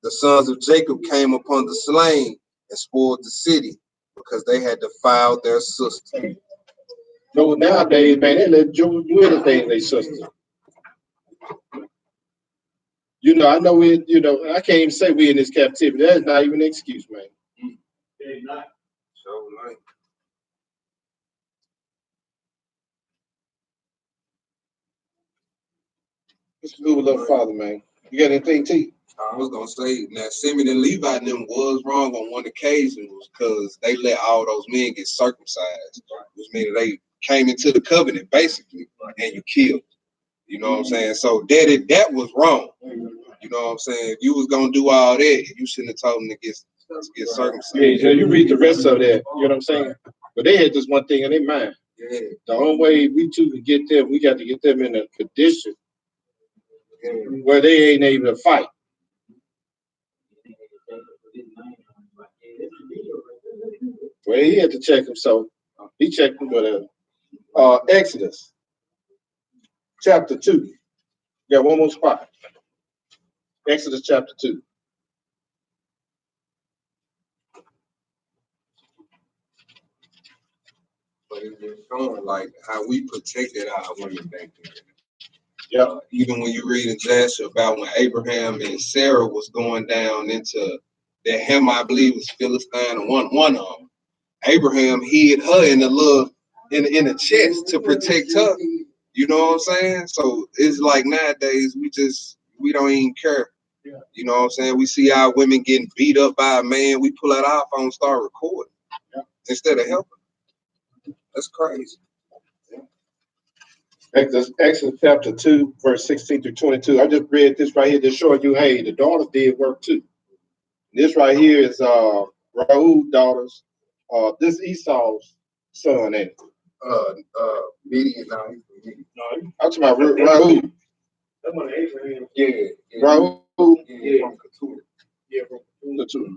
The sons of Jacob came upon the slain and spoiled the city, because they had defiled their sister. So nowadays, man, they let Jews do anything they sister. You know, I know I can't even say we in this captivity. That's not even an excuse, man. Not. So like, It's a good little father, man. You got anything, T? I was gonna say, now Simeon and Levi and them was wrong on one occasion, because they let all those men get circumcised, which means they came into the covenant basically, and you killed. You know what I'm saying? So that was wrong. You know what I'm saying? If you was gonna do all that, you shouldn't have told them to get circumcised. Yeah, so you read the rest of that. You know what I'm saying? But they had this one thing in their mind. Yeah. The only way we two could get them, we got to get them in a condition where they ain't able to fight. Well, he had to check him, so he checked him with Exodus chapter 2. Got one more spot. Exodus chapter 2. But it's been showing like how we protected our women back then. Yeah. Even when you read in Jasher about when Abraham and Sarah was going down into that Ham, I believe was Philistine, and one of them. Abraham hid her in the little in the chest to protect her. You know what I'm saying? So it's like nowadays we don't even care. Yeah. You know what I'm saying? We see our women getting beat up by a man, we pull out our phone, start recording instead of helping. That's crazy. Exodus chapter 2, verse 16 through 22. I just read this right here to show you, hey, the daughters did work too. This right here is Raul's daughters. This Esau's son, ain't it? Median now. I'm talking about Raul. That's one of Abraham. Yeah. Raul. Yeah, from Keturah. Yeah, from Keturah.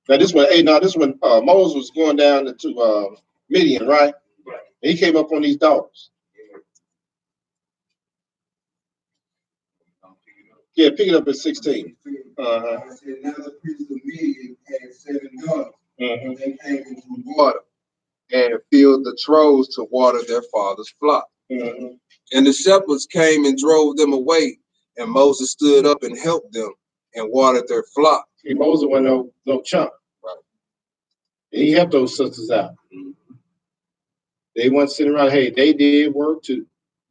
Now this one Moses was going down into Midian, right? Right. And he came up on these daughters. Yeah, pick it up at 16. I said, now the priest of Midian had 7 daughters. Mm-hmm. And they came into water and filled the troughs to water their father's flock. Mm-hmm. And the shepherds came and drove them away, and Moses stood up and helped them and watered their flock. See, Moses wasn't no chump. Right. And he helped those sisters out. Mm-hmm. They weren't sitting around, hey, they did work too.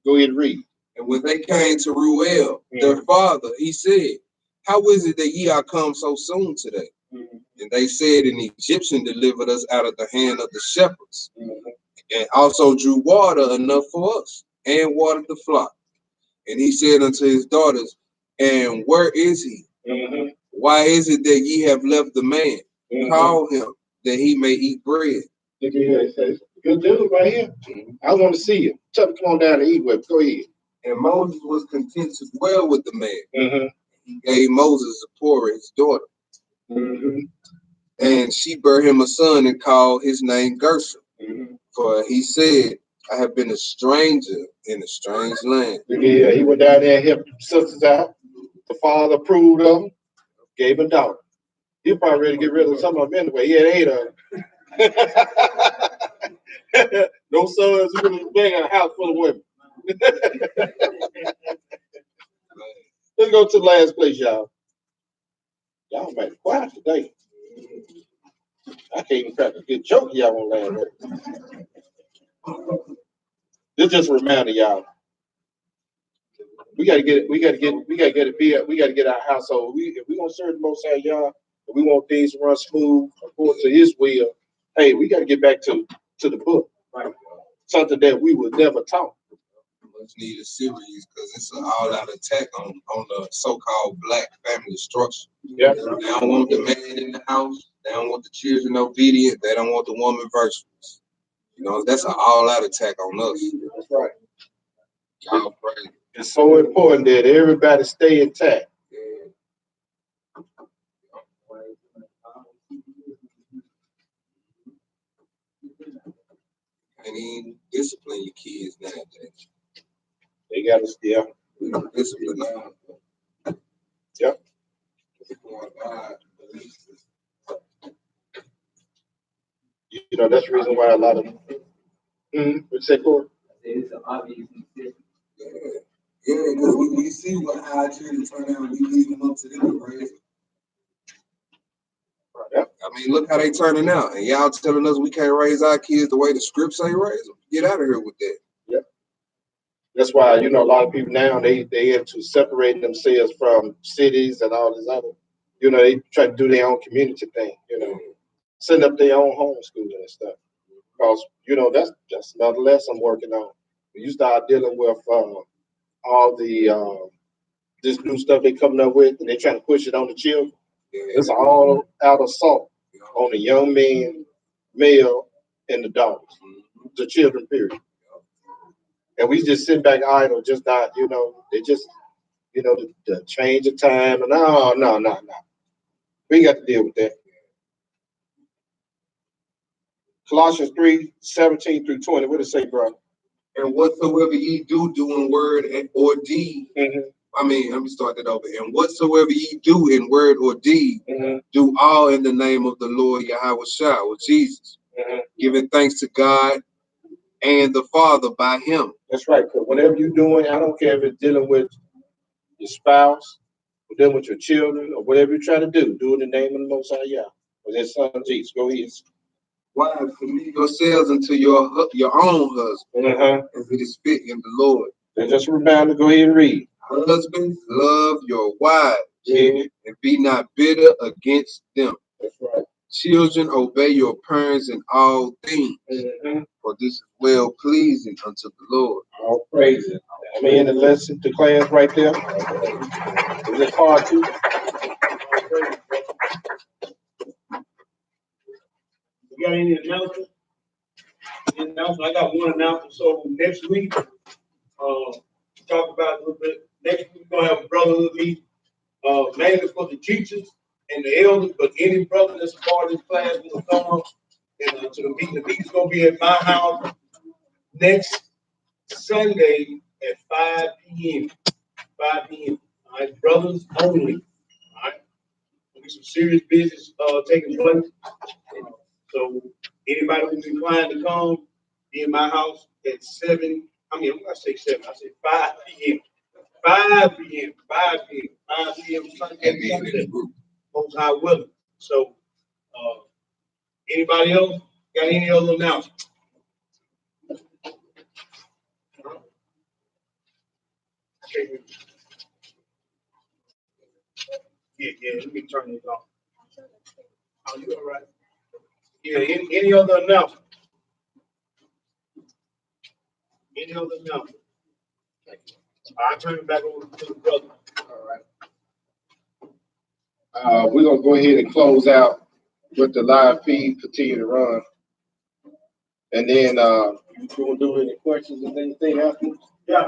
Go ahead and read. And when they came to Ruel, their father, he said, how is it that ye are come so soon today? Mm-hmm. And they said, an Egyptian delivered us out of the hand of the shepherds, Mm-hmm. and also drew water enough for us, and watered the flock. And he said unto his daughters, and where is he? Mm-hmm. Why is it that ye have left the man? Mm-hmm. Call him, that he may eat bread. Look at here, it says, good dude right here. Mm-hmm. I want to see you. Tell him, come on down and eat with him. Go ahead. And Moses was content to dwell with the man. Mm-hmm. He gave Moses Zipporah, his daughter. Mm-hmm. And she bare him a son and called his name Gershom. Mm-hmm. For he said, I have been a stranger in a strange land. Yeah, he went down there and helped sisters out. The father approved of him, gave him a daughter. He probably ready to get rid of some of them anyway. He had 8 of them. No sons, he was bang a house full of women. Let's go to the last place, y'all. Y'all might be quiet today. I can't even crack a good joke y'all on last week. This just a reminder, y'all. We gotta get our household. If we gonna serve the Most High, y'all, if we want things to run smooth according to His will, hey, we gotta get back to the book, right? Something that we would never taught. Much needed series because it's an all-out attack on the so-called black family structure. Yeah. They don't want the man in the house. They don't want the children obedient. They don't want the woman virtuous. You know, that's an all-out attack on us. That's right. Y'all pray. It's so important that everybody stay intact. And even discipline your kids nowadays. They gotta still. We don't discipline them. Yep. You know, that's the reason why a lot of what's that for? It's an obvious mistake. Yeah, because we see what how our children turn out and we leave them up to them to raise them. Yep. I mean, look how they turning out. And y'all telling us we can't raise our kids the way the scripts say raise them. Get out of here with that. Yep. That's why, you know, a lot of people now, they have to separate themselves from cities and all this other. You know, they try to do their own community thing, you know, setting up their own homeschooling and stuff. Because, you know, that's another lesson I'm working on. When you start dealing with all the this new stuff they coming up with and they trying to push it on the children, it's all out assault on the young men, male, and the daughters, the children, period. And we just sit back idle, just not, they just, the change of time. And no. We got to deal with that. Colossians 3:17-20. What does it say, bro? And whatsoever ye do in word or deed. Let me start that over. And whatsoever ye do in word or deed, do all in the name of the Lord Yahweh Shai, or Jesus, giving thanks to God and the Father by him. That's right. Because whatever you're doing, I don't care if it's dealing with your spouse, or dealing with your children, or whatever you're trying to do it in the name of the Most High Yah, or their son Jesus. Go ahead. Wives, submit yourselves unto your own husband, as it is fit in the Lord. And just remember to go ahead and read. Husbands, love your wives, and be not bitter against them. That's right. Children, obey your parents in all things, for this is well pleasing unto the Lord. All praises. I'm in the lesson, the class right there. Is it part 2? You got any announcements? I got one announcement. So next week, talk about a little bit. Next week, we're gonna have a brotherhood meeting, mainly for the teachers and the elders, but any brother that's a part of this class will come and to the meeting. The meeting's gonna be at my house next Sunday at 5 p.m. 5 p.m. All right, brothers only. All right, there'll be some serious business taking place. So anybody who's inclined to come, be in my house at 7. I'm gonna say 7. I said 5 p.m. 5 p.m. 5 p.m. 5 p.m. Sunday. Most high willing. So, anybody else got any other announcements? Yeah. Let me turn this off. Oh, you all right? Yeah. Any other announcements? Any other announcements? I'll turn it back over to the brother. All right. We're going to go ahead and close out with the live feed, continue to run. And then, you going to do any questions and anything afterwards? Yeah,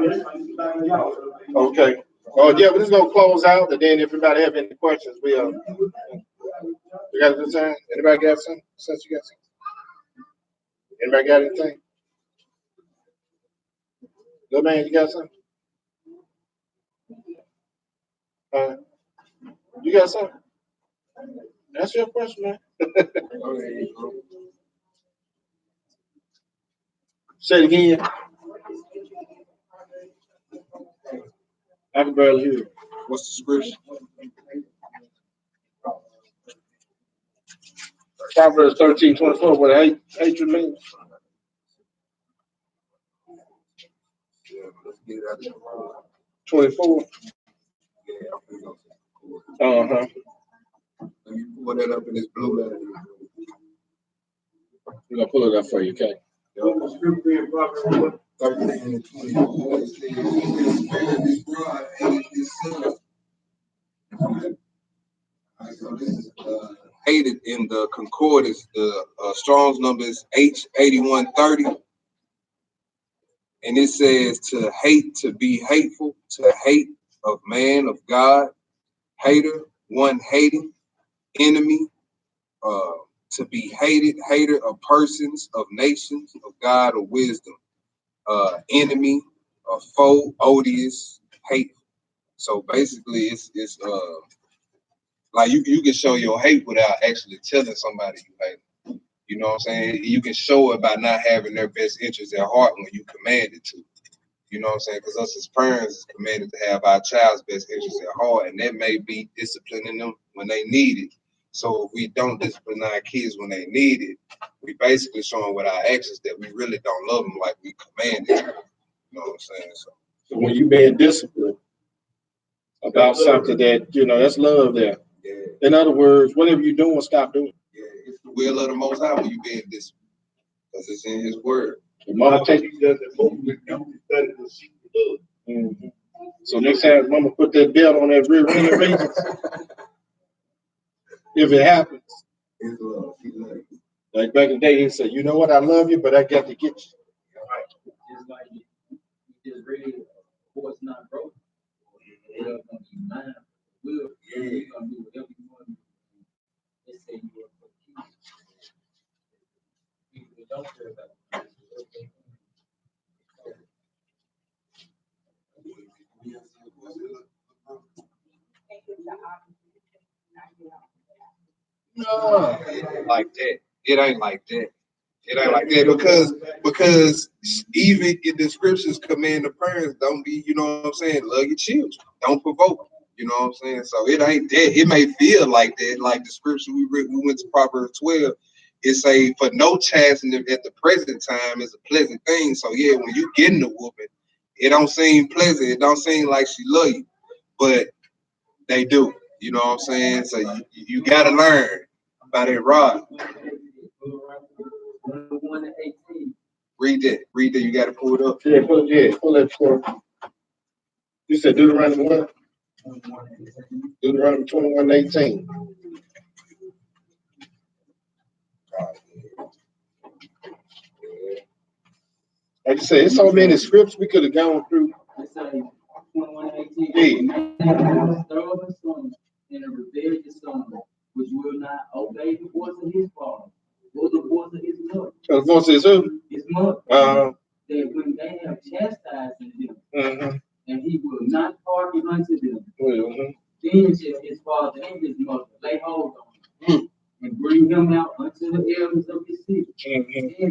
okay. Oh, yeah, we're just going to close out. And then if anybody have any questions, we got a good time? Anybody got something? Since you got something? Anybody got anything? Good man, you got something? You got something? That's your question, man. Say it again. I can barely hear you. What's the scripture? Proverbs 13:24. What hatred means? Yeah, let's get it out of the room. 24. Let me pull that up in this blue letter. We're gonna pull it up for you, okay? The scripture in Proverbs 13:24. It says, "He that spared his rod hated his son." So this is hated in the concordance. The Strong's number is H8130. And it says to hate, to be hateful, to hate of man, of God, hater, one hating, enemy, to be hated, hater of persons, of nations, of God, or wisdom, enemy, a foe, odious, hateful. So basically, it's like you can show your hate without actually telling somebody you hate them. You know what I'm saying? You can show it by not having their best interests at heart when you command it to. You know what I'm saying? Because us as parents is commanded to have our child's best interests at heart, and that may be disciplining them when they need it. So if we don't discipline our kids when they need it, we basically showing with our actions that we really don't love them like we commanded. You know what I'm saying? So when you being disciplined about something that, that's love there. yeah. In other words, whatever you're doing, stop doing. Yeah, it's the will of the Most High when you being disciplined, because it's in His Word. Mama So next time, Mama put that belt on that rear end, if it happens. Like back in the day, he said, you know what, I love you, but I got to get you. Just like you just read, what's not broken. It's gonna be mine. You're gonna do whatever you want to do. They say you are for people that don't care about it. No, it ain't like that. It ain't like that. It ain't like that because even in the scriptures command the parents, don't be, you know what I'm saying, love your children. Don't provoke them. You know what I'm saying? So it ain't that. It may feel like that, like the scripture we read, we went to Proverbs 12. It say, for no chastening at the present time is a pleasant thing. So yeah, when you getting the whooping, it don't seem pleasant. It don't seem like she love you, but they do. You know what I'm saying? So you gotta learn about that rod. Read that. Read that. You gotta pull it up. Yeah, pull that for. You said Deuteronomy what? Deuteronomy 21:18. Like you said, it's so many scripts we could have gone through. And a rebellious son, which will not obey the voice of his father, or the voice of his mother. The voice is who? His mother. That when they have chastised him, and he will not hearken unto them, then shall his father and his mother lay hold on him, and bring him out unto the elders of his city, and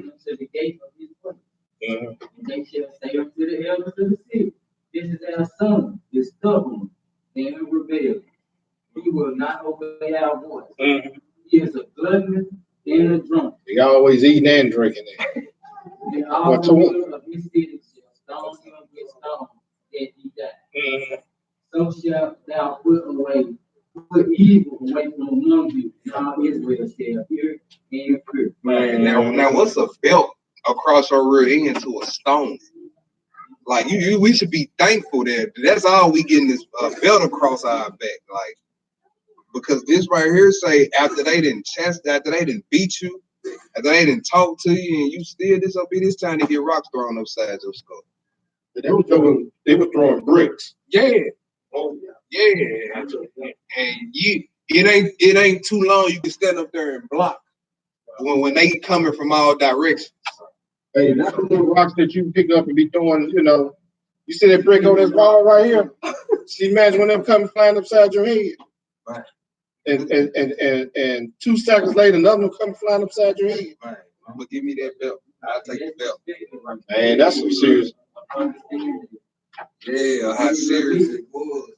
unto the gate of his place. And they shall say unto the elders of the city, this is our son, this stubborn and rebellious. He will not obey our voice. He is a glutton and a drunk. He always eating and drinking it. And all the people of his city shall stone him with stones that he die. So shalt thou put evil away from among you, and all Israel shall hear and fear. Man, now what's a belt across your rear end to a stone? Like we should be thankful that that's all we getting this belt across our back. Like, because this right here say after they didn't beat you, after they didn't talk to you, and you still disobedient, it's time to get rocks thrown upside your skull. They were throwing bricks. Yeah. Oh yeah. And it ain't too long you can stand up there and block when they coming from all directions. Hey, that's the little rocks that you pick up and be throwing, you know. You see that brick on this wall right here? See, imagine when them come flying upside your head. Right. And 2 seconds later, another one come flying upside your head. Right. I'm gonna give me that belt. I'll take the belt. Man, that's some serious. Yeah, how serious it was.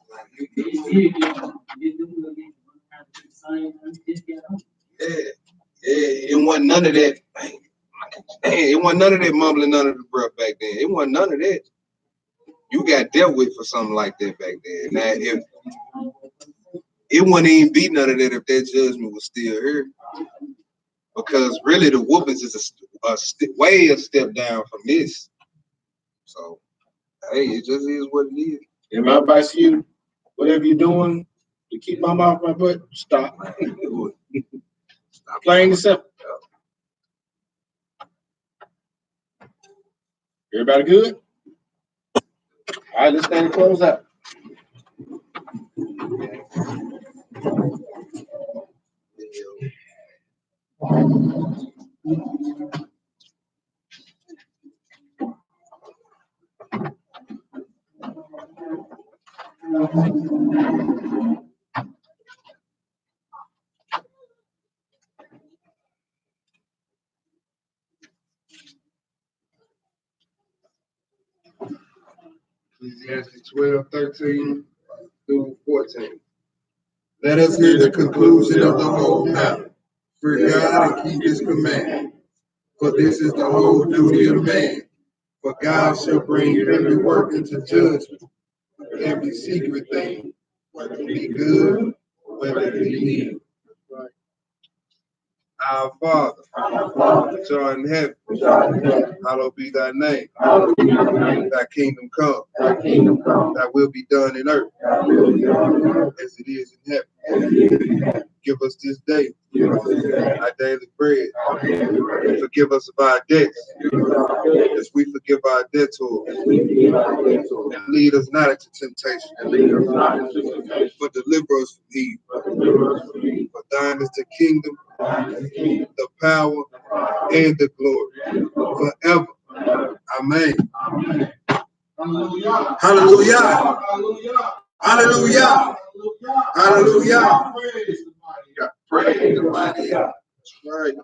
It wasn't none of that. It wasn't none of that mumbling under the breath back then. It wasn't none of that. You got dealt with for something like that back then. Now, if it wouldn't even be none of that if that judgment was still here, because really the whoopings is way a step down from this. So, hey, it just is what it is. And my advice to you, whatever you're doing to keep my mouth my butt, stop. Stop playing yourself. Everybody good? All right, let's stand and close out. Ecclesiastes 12:13 through 14. Let us hear the conclusion of the whole matter. Fear God and keep his command. For this is the whole duty of man. For God shall bring every work into judgment, every secret thing, whether it be good or whether it be evil. Our Father, which art in heaven, hallowed be thy name. Thy kingdom come, thy will be done in earth as it is in heaven. Give us this day our daily bread. Forgive us of our debts, as we forgive our debtors. And lead us not into temptation, but deliver us from evil. For thine is the kingdom, the power, and the glory forever. Amen. Hallelujah. Hallelujah. Hallelujah. Hallelujah. Hallelujah. Praise the mighty God. That's right.